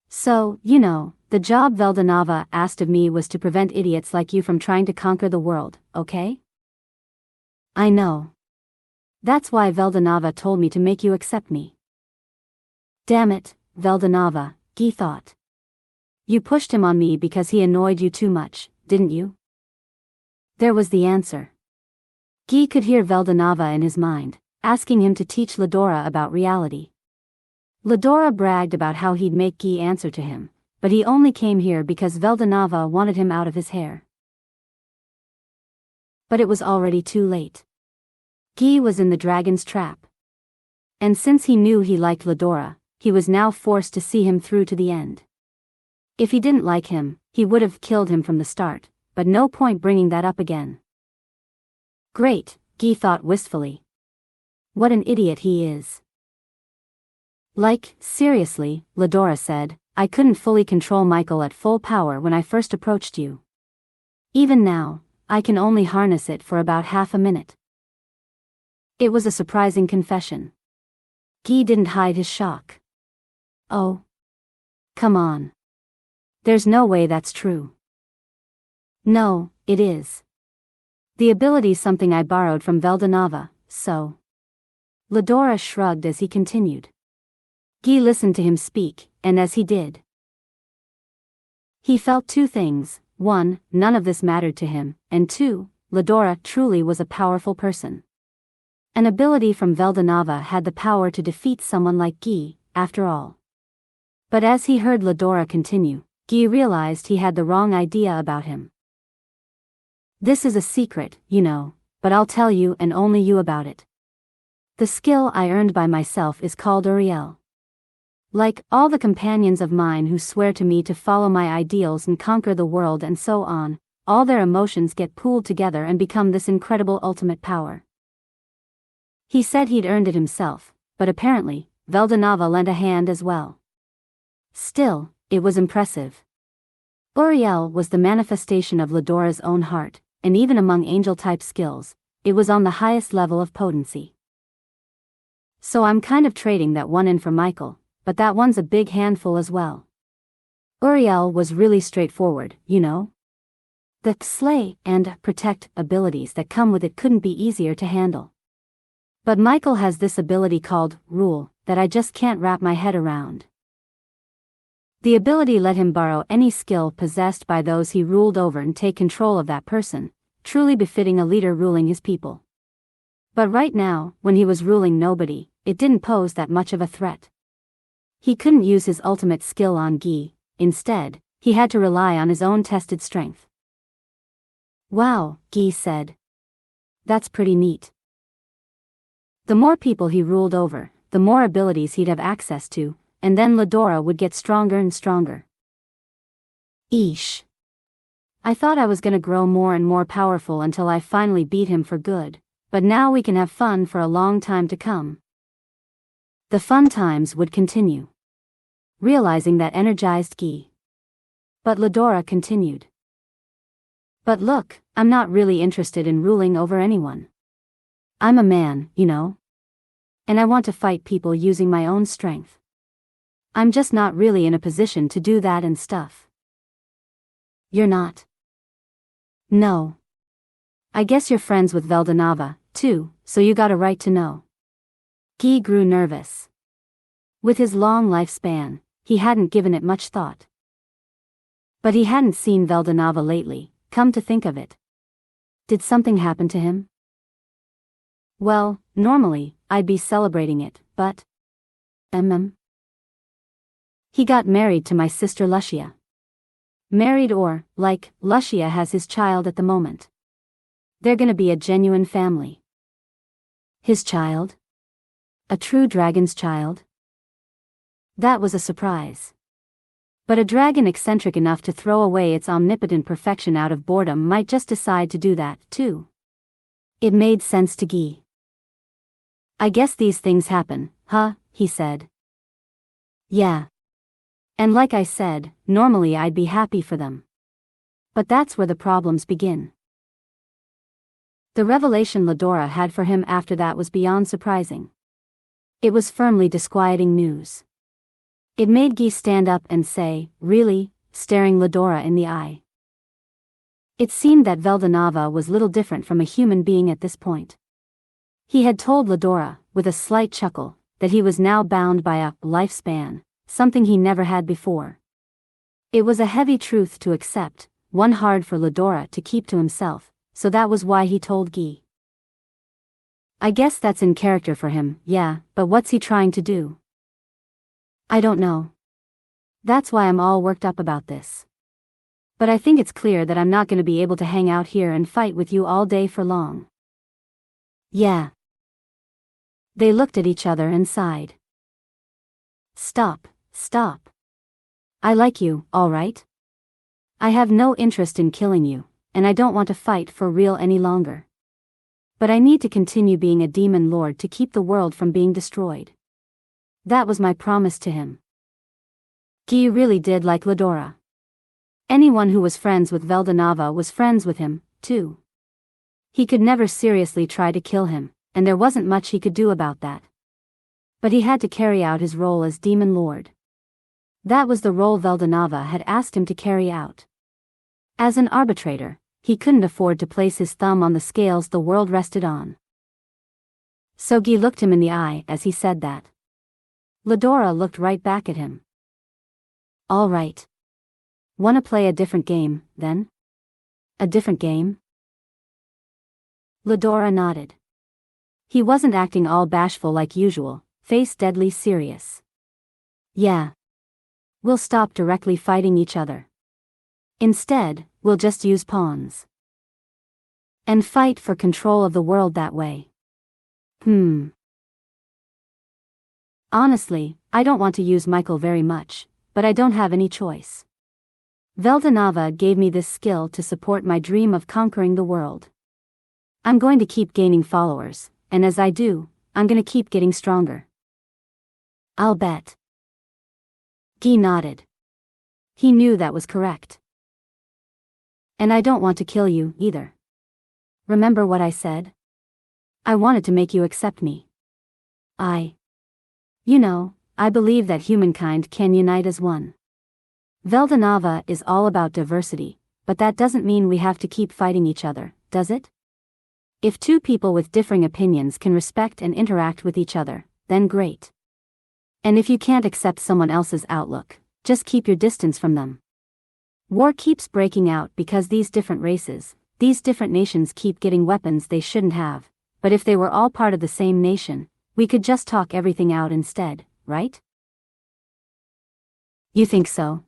So, the job Veldanava asked of me was to prevent idiots like you from trying to conquer the world, okay? I know. That's why Veldanava told me to make you accept me. Damn it, Veldanava, Guy thought. You pushed him on me because he annoyed you too much, didn't you? There was the answer. Guy could hear Veldanava in his mind, asking him to teach Ladora about reality. Ladora bragged about how he'd make Guy answer to him, but he only came here because Veldanava wanted him out of his hair. But it was already too late. Guy was in the dragon's trap. And since he knew he liked Ladora, he was now forced to see him through to the end. If he didn't like him, he would have killed him from the start, but no point bringing that up again. Great, Guy thought wistfully. What an idiot he is. Like, seriously, Ladora said, I couldn't fully control Michael at full power when I first approached you. Even now, I can only harness it for about half a minute. It was a surprising confession. Guy didn't hide his shock. Oh. Come on. There's no way that's true. No, it is. The ability's something I borrowed from Veldanava, so. Ladora shrugged as he continued. Guy listened to him speak, and as he did, he felt two things: 1, none of this mattered to him, and 2, Ladora truly was a powerful person. An ability from Veldanava had the power to defeat someone like Guy, after all. But as he heard Ladora continue, Guy realized he had the wrong idea about him. This is a secret, but I'll tell you and only you about it. The skill I earned by myself is called Uriel. Like all the companions of mine who swear to me to follow my ideals and conquer the world and so on, all their emotions get pooled together and become this incredible ultimate power. He said he'd earned it himself, but apparently, Veldanava lent a hand as well. Still, it was impressive. Uriel was the manifestation of Ladora's own heart, and even among angel-type skills, it was on the highest level of potency. So I'm kind of trading that one in for Michael, but that one's a big handful as well. Uriel was really straightforward, The slay and protect abilities that come with it couldn't be easier to handle. But Michael has this ability called rule that I just can't wrap my head around. The ability let him borrow any skill possessed by those he ruled over and take control of that person, truly befitting a leader ruling his people. But right now, when he was ruling nobody, it didn't pose that much of a threat. He couldn't use his ultimate skill on Guy. Instead, he had to rely on his own tested strength. Wow, Guy said. That's pretty neat. The more people he ruled over, the more abilities he'd have access to, and then Ladora would get stronger and stronger. Eesh. I thought I was gonna grow more and more powerful until I finally beat him for good, but now we can have fun for a long time to come. The fun times would continue. Realizing that energized Guy. But Ladora continued. But look, I'm not really interested in ruling over anyone. I'm a man, And I want to fight people using my own strength. I'm just not really in a position to do that and stuff. You're not? No. I guess you're friends with Veldanava, too, so you got a right to know. Guy grew nervous. With his long lifespan, he hadn't given it much thought. But he hadn't seen Veldanava lately, come to think of it. Did something happen to him? Well, normally, I'd be celebrating it, but... He got married to my sister Lucia. Married or, like, Lucia has his child at the moment. They're gonna be a genuine family. His child? A true dragon's child? That was a surprise. But a dragon eccentric enough to throw away its omnipotent perfection out of boredom might just decide to do that, too. It made sense to Guy. I guess these things happen, huh? He said. Yeah. And like I said, normally I'd be happy for them. But that's where the problems begin. The revelation Ladora had for him after that was beyond surprising. It was firmly disquieting news. It made Guy stand up and say, really, staring Ladora in the eye. It seemed that Veldanava was little different from a human being at this point. He had told Ladora, with a slight chuckle, that he was now bound by a lifespan, something he never had before. It was a heavy truth to accept, one hard for Ladora to keep to himself, so that was why he told Guy. I guess that's in character for him, yeah, but what's he trying to do? I don't know. That's why I'm all worked up about this. But I think it's clear that I'm not going to be able to hang out here and fight with you all day for long. Yeah. They looked at each other and sighed. Stop. I like you, all right? I have no interest in killing you, and I don't want to fight for real any longer. But I need to continue being a demon lord to keep the world from being destroyed. That was my promise to him. Guy really did like Ladora. Anyone who was friends with Veldanava was friends with him, too. He could never seriously try to kill him, and there wasn't much he could do about that. But he had to carry out his role as demon lord. That was the role Veldanava had asked him to carry out. As an arbitrator, he couldn't afford to place his thumb on the scales the world rested on. So Guy looked him in the eye as he said that. Ladora looked right back at him. All right. Wanna play a different game, then? A different game? Ladora nodded. He wasn't acting all bashful like usual, face deadly serious. Yeah. We'll stop directly fighting each other. Instead, we'll just use pawns. And fight for control of the world that way. Honestly, I don't want to use Michael very much, but I don't have any choice. Veldanava gave me this skill to support my dream of conquering the world. I'm going to keep gaining followers, and as I do, I'm going to keep getting stronger. I'll bet. Guy nodded. He knew that was correct. And I don't want to kill you, either. Remember what I said? I wanted to make you accept me. I believe that humankind can unite as one. Veldanava is all about diversity, but that doesn't mean we have to keep fighting each other, does it? If two people with differing opinions can respect and interact with each other, then great. And if you can't accept someone else's outlook, just keep your distance from them. War keeps breaking out because these different races, these different nations keep getting weapons they shouldn't have, but if they were all part of the same nation, we could just talk everything out instead, right? You think so?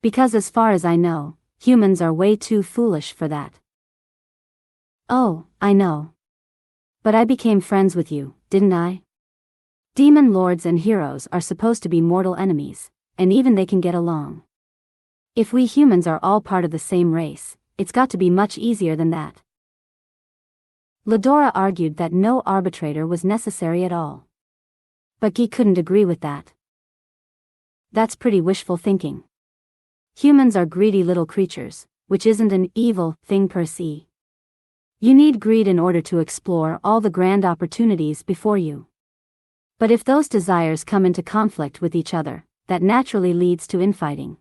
Because as far as I know, humans are way too foolish for that. Oh, I know. But I became friends with you, didn't I? Demon lords and heroes are supposed to be mortal enemies, and even they can get along. If we humans are all part of the same race, it's got to be much easier than that. Ladora argued that no arbitrator was necessary at all. But Guy couldn't agree with that. That's pretty wishful thinking. Humans are greedy little creatures, which isn't an evil thing per se. You need greed in order to explore all the grand opportunities before you. But if those desires come into conflict with each other, that naturally leads to infighting.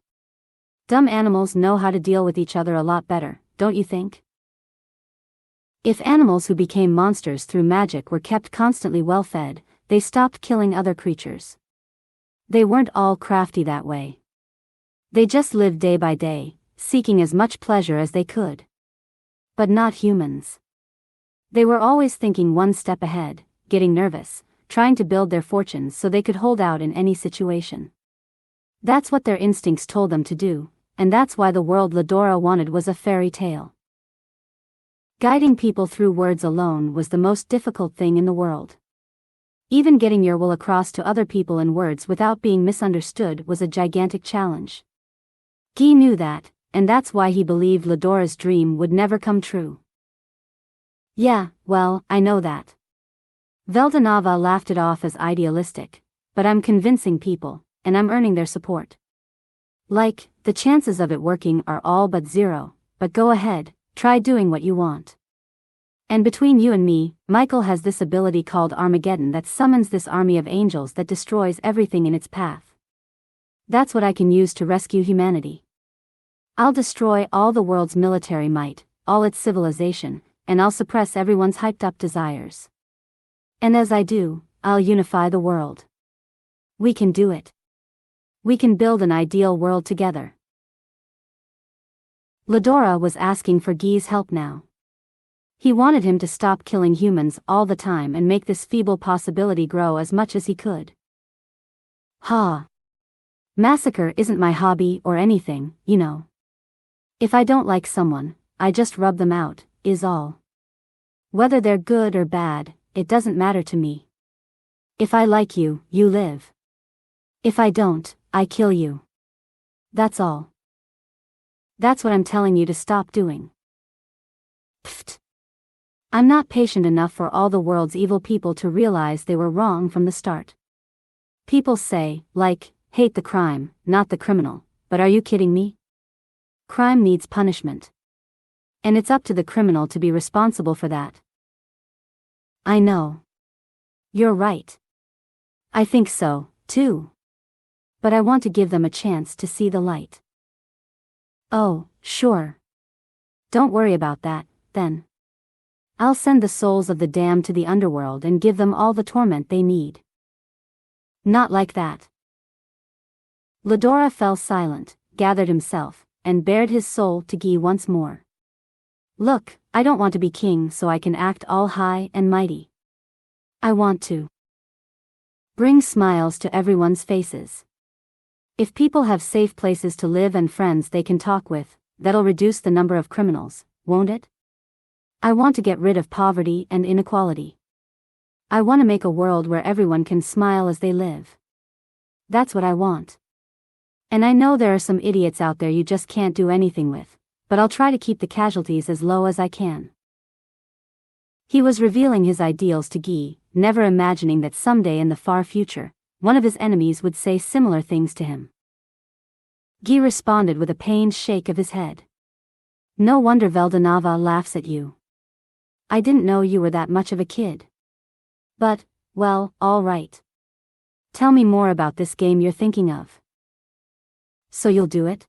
Dumb animals know how to deal with each other a lot better, don't you think? If animals who became monsters through magic were kept constantly well-fed, they stopped killing other creatures. They weren't all crafty that way. They just lived day by day, seeking as much pleasure as they could. But not humans. They were always thinking one step ahead, getting nervous, trying to build their fortunes so they could hold out in any situation. That's what their instincts told them to do, and that's why the world Ladora wanted was a fairy tale. Guiding people through words alone was the most difficult thing in the world. Even getting your will across to other people in words without being misunderstood was a gigantic challenge. Guy knew that, and that's why he believed Ladora's dream would never come true. Yeah, well, I know that. Veldanava laughed it off as idealistic, but I'm convincing people, and I'm earning their support. Like, the chances of it working are all but zero, but go ahead, try doing what you want. And between you and me, Michael has this ability called Armageddon that summons this army of angels that destroys everything in its path. That's what I can use to rescue humanity. I'll destroy all the world's military might, all its civilization, and I'll suppress everyone's hyped-up desires. And as I do, I'll unify the world. We can do it. We can build an ideal world together. Ladora was asking for Guy's help now. He wanted him to stop killing humans all the time and make this feeble possibility grow as much as he could. Massacre isn't my hobby or anything, you know. If I don't like someone, I just rub them out, is all. Whether they're good or bad, it doesn't matter to me. If I like you, you live. If I don't, I kill you. That's all. That's what I'm telling you to stop doing. Pfft. I'm not patient enough for all the world's evil people to realize they were wrong from the start. People say, like, hate the crime, not the criminal, but are you kidding me? Crime needs punishment. And it's up to the criminal to be responsible for that. I know. You're right. I think so, too. But I want to give them a chance to see the light. Oh, sure. Don't worry about that, then. I'll send the souls of the damned to the underworld and give them all the torment they need. Not like that. Ladora fell silent, gathered himself, and bared his soul to Guy once more. Look, I don't want to be king so I can act all high and mighty. I want to bring smiles to everyone's faces. If people have safe places to live and friends they can talk with, that'll reduce the number of criminals, won't it? I want to get rid of poverty and inequality. I want to make a world where everyone can smile as they live. That's what I want. And I know there are some idiots out there you just can't do anything with, but I'll try to keep the casualties as low as I can. He was revealing his ideals to Guy, never imagining that someday in the far future, one of his enemies would say similar things to him. Guy responded with a pained shake of his head. No wonder Veldanava laughs at you. I didn't know you were that much of a kid. But, well, all right. Tell me more about this game you're thinking of. So you'll do it?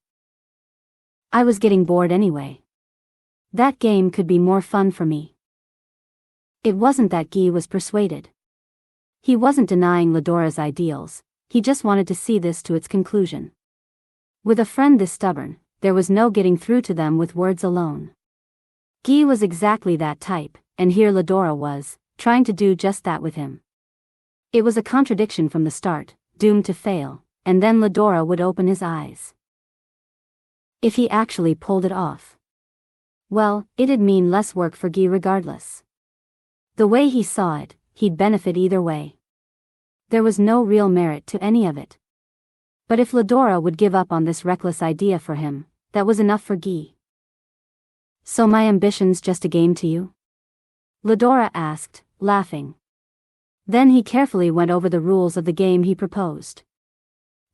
I was getting bored anyway. That game could be more fun for me. It wasn't that Guy was persuaded. He wasn't denying Ladora's ideals, he just wanted to see this to its conclusion. With a friend this stubborn, there was no getting through to them with words alone. Guy was exactly that type, and here Ladora was, trying to do just that with him. It was a contradiction from the start, doomed to fail, and then Ladora would open his eyes. If he actually pulled it off. Well, it'd mean less work for Guy regardless. The way he saw it, he'd benefit either way. There was no real merit to any of it. But if Ladora would give up on this reckless idea for him, that was enough for Guy. So my ambition's just a game to you? Ladora asked, laughing. Then he carefully went over the rules of the game he proposed.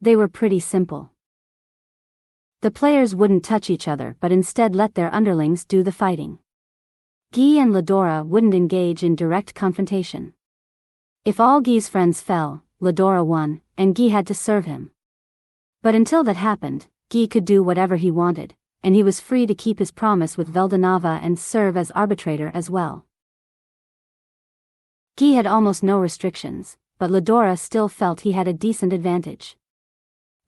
They were pretty simple. The players wouldn't touch each other but instead let their underlings do the fighting. Guy and Ladora wouldn't engage in direct confrontation. If all Guy's friends fell, Ladora won, and Guy had to serve him. But until that happened, Guy could do whatever he wanted, and he was free to keep his promise with Veldanava and serve as arbitrator as well. Guy had almost no restrictions, but Ladora still felt he had a decent advantage.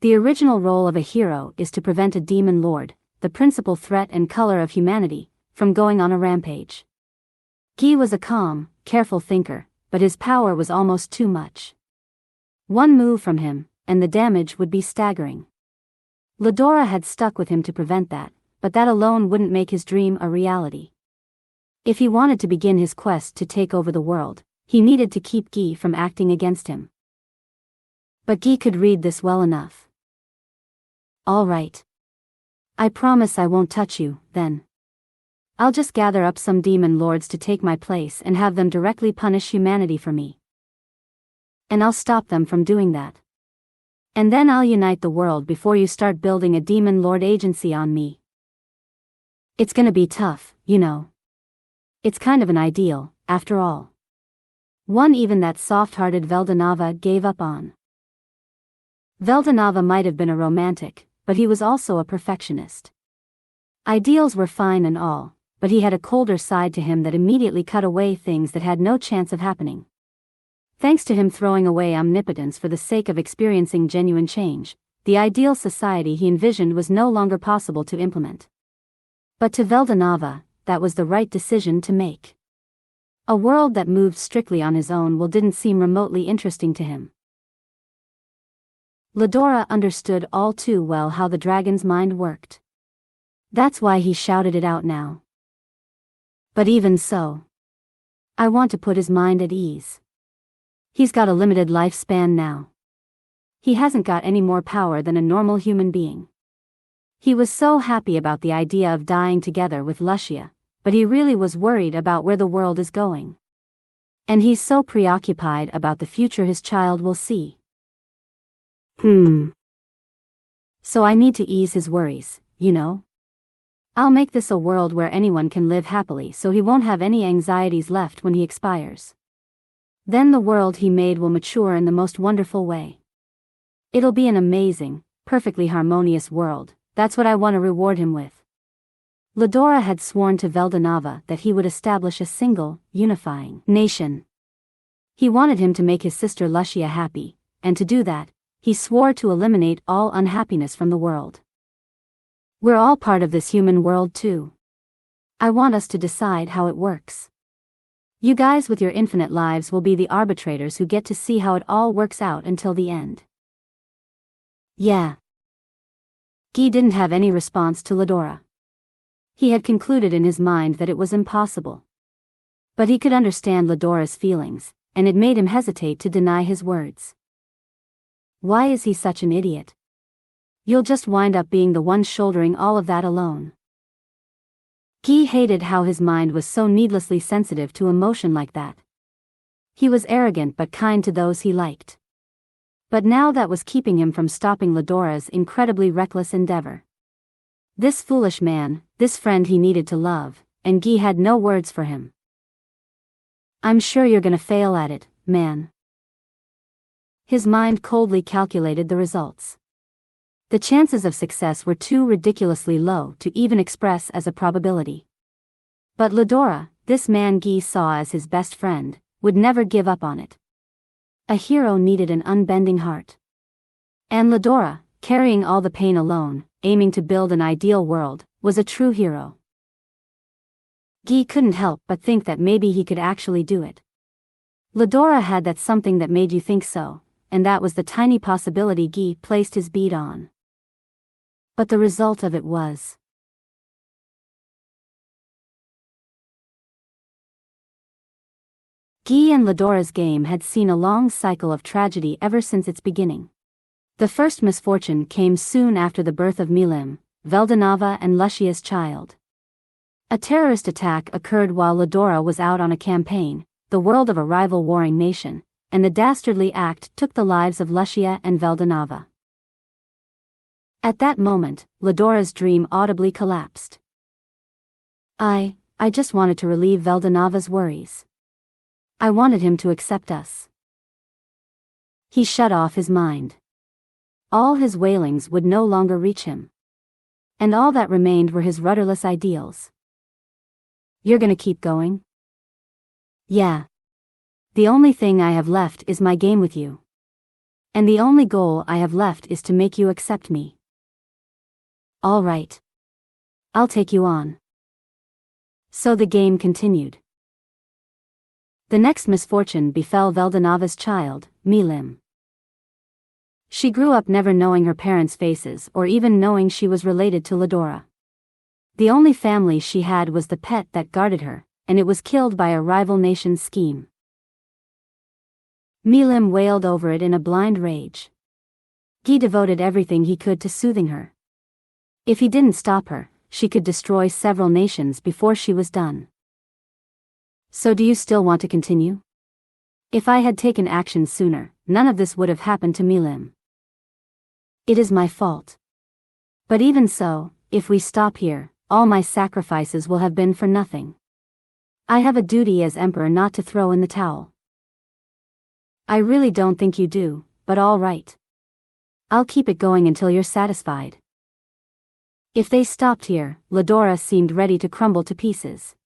The original role of a hero is to prevent a demon lord, the principal threat and color of humanity, from going on a rampage. Guy was a calm, careful thinker, but his power was almost too much. One move from him, and the damage would be staggering. Ladora had stuck with him to prevent that, but that alone wouldn't make his dream a reality. If he wanted to begin his quest to take over the world, he needed to keep Guy from acting against him. But Guy could read this well enough. All right. I promise I won't touch you, then. I'll just gather up some demon lords to take my place and have them directly punish humanity for me. And I'll stop them from doing that. And then I'll unite the world before you start building a demon lord agency on me. It's gonna be tough, you know. It's kind of an ideal, after all. One even that soft-hearted Veldanava gave up on. Veldanava might have been a romantic, but he was also a perfectionist. Ideals were fine and all, but he had a colder side to him that immediately cut away things that had no chance of happening. Thanks to him throwing away omnipotence for the sake of experiencing genuine change, the ideal society he envisioned was no longer possible to implement. But to Veldanava, that was the right decision to make. A world that moved strictly on his own will didn't seem remotely interesting to him. Ladora understood all too well how the dragon's mind worked. That's why he shouted it out now. But even so, I want to put his mind at ease. He's got a limited lifespan now. He hasn't got any more power than a normal human being. He was so happy about the idea of dying together with Lucia, but he really was worried about where the world is going. And he's so preoccupied about the future his child will see. So I need to ease his worries, you know? I'll make this a world where anyone can live happily so he won't have any anxieties left when he expires. Then the world he made will mature in the most wonderful way. It'll be an amazing, perfectly harmonious world. That's what I want to reward him with. Ladora had sworn to Veldanava that he would establish a single, unifying nation. He wanted him to make his sister Lucia happy, and to do that, he swore to eliminate all unhappiness from the world. We're all part of this human world too. I want us to decide how it works. You guys with your infinite lives will be the arbitrators who get to see how it all works out until the end. Yeah. Guy didn't have any response to Ladora. He had concluded in his mind that it was impossible. But he could understand Ladora's feelings, and it made him hesitate to deny his words. Why is he such an idiot? You'll just wind up being the one shouldering all of that alone. Guy hated how his mind was so needlessly sensitive to emotion like that. He was arrogant but kind to those he liked. But now that was keeping him from stopping Ladora's incredibly reckless endeavor. This foolish man, this friend he needed to love, and Guy had no words for him. I'm sure you're gonna fail at it, man. His mind coldly calculated the results. The chances of success were too ridiculously low to even express as a probability. But Ladora, this man Guy saw as his best friend, would never give up on it. A hero needed an unbending heart. And Ladora, carrying all the pain alone, aiming to build an ideal world, was a true hero. Guy couldn't help but think that maybe he could actually do it. Ladora had that something that made you think so, and that was the tiny possibility Guy placed his bead on. But the result of it was... Guy and Ladora's game had seen a long cycle of tragedy ever since its beginning. The first misfortune came soon after the birth of Milim, Veldanava and Lucia's child. A terrorist attack occurred while Ladora was out on a campaign, the world of a rival warring nation, and the dastardly act took the lives of Lucia and Veldanava. At that moment, Ladora's dream audibly collapsed. I just wanted to relieve Veldanava's worries. I wanted him to accept us. He shut off his mind. All his wailings would no longer reach him. And all that remained were his rudderless ideals. You're gonna keep going? Yeah. The only thing I have left is my game with you. And the only goal I have left is to make you accept me. All right. I'll take you on. So the game continued. The next misfortune befell Veldanava's child, Milim. She grew up never knowing her parents' faces or even knowing she was related to Ladora. The only family she had was the pet that guarded her, and it was killed by a rival nation's scheme. Milim wailed over it in a blind rage. Guy devoted everything he could to soothing her. If he didn't stop her, she could destroy several nations before she was done. So do you still want to continue? If I had taken action sooner, none of this would have happened to Milim. It is my fault. But even so, if we stop here, all my sacrifices will have been for nothing. I have a duty as emperor not to throw in the towel. I really don't think you do, but all right. I'll keep it going until you're satisfied. If they stopped here, Ledora seemed ready to crumble to pieces.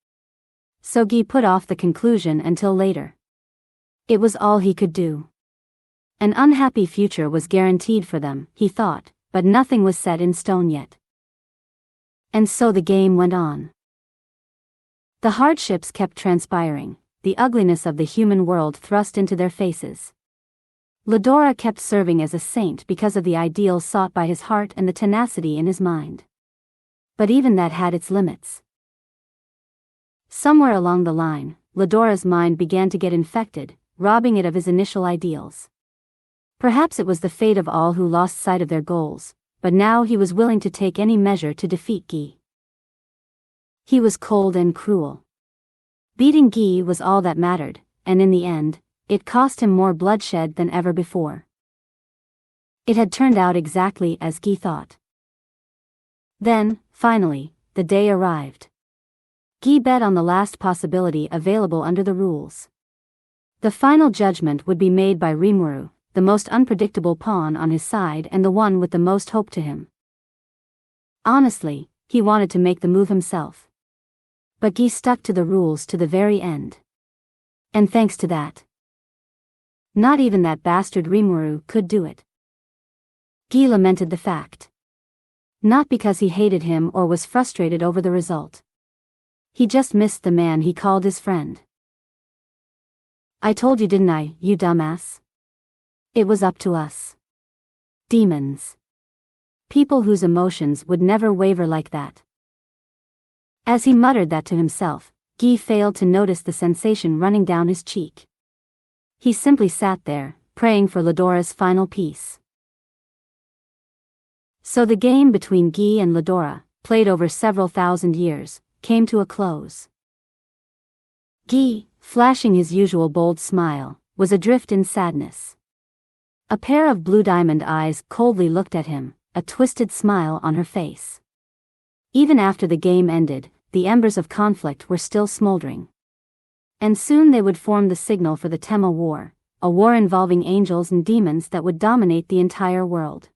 So Guy put off the conclusion until later. It was all he could do. An unhappy future was guaranteed for them, he thought, but nothing was set in stone yet. And so the game went on. The hardships kept transpiring, the ugliness of the human world thrust into their faces. Ledora kept serving as a saint because of the ideals sought by his heart and the tenacity in his mind. But even that had its limits. Somewhere along the line, Ledora's mind began to get infected, robbing it of his initial ideals. Perhaps it was the fate of all who lost sight of their goals, but now he was willing to take any measure to defeat Guy. He was cold and cruel. Beating Guy was all that mattered, and in the end, it cost him more bloodshed than ever before. It had turned out exactly as Guy thought. Then, finally, the day arrived. Guy bet on the last possibility available under the rules. The final judgment would be made by Rimuru, the most unpredictable pawn on his side and the one with the most hope to him. Honestly, he wanted to make the move himself. But Guy stuck to the rules to the very end. And thanks to that, not even that bastard Rimuru could do it. Guy lamented the fact. Not because he hated him or was frustrated over the result. He just missed the man he called his friend. I told you, didn't I, you dumbass? It was up to us. Demons. People whose emotions would never waver like that. As he muttered that to himself, Guy failed to notice the sensation running down his cheek. He simply sat there, praying for Ledora's final peace. So the game between Guy and Ledora, played over several thousand years, came to a close. Guy, flashing his usual bold smile, was adrift in sadness. A pair of blue diamond eyes coldly looked at him, a twisted smile on her face. Even after the game ended, the embers of conflict were still smoldering. And soon they would form the signal for the Tema War, a war involving angels and demons that would dominate the entire world.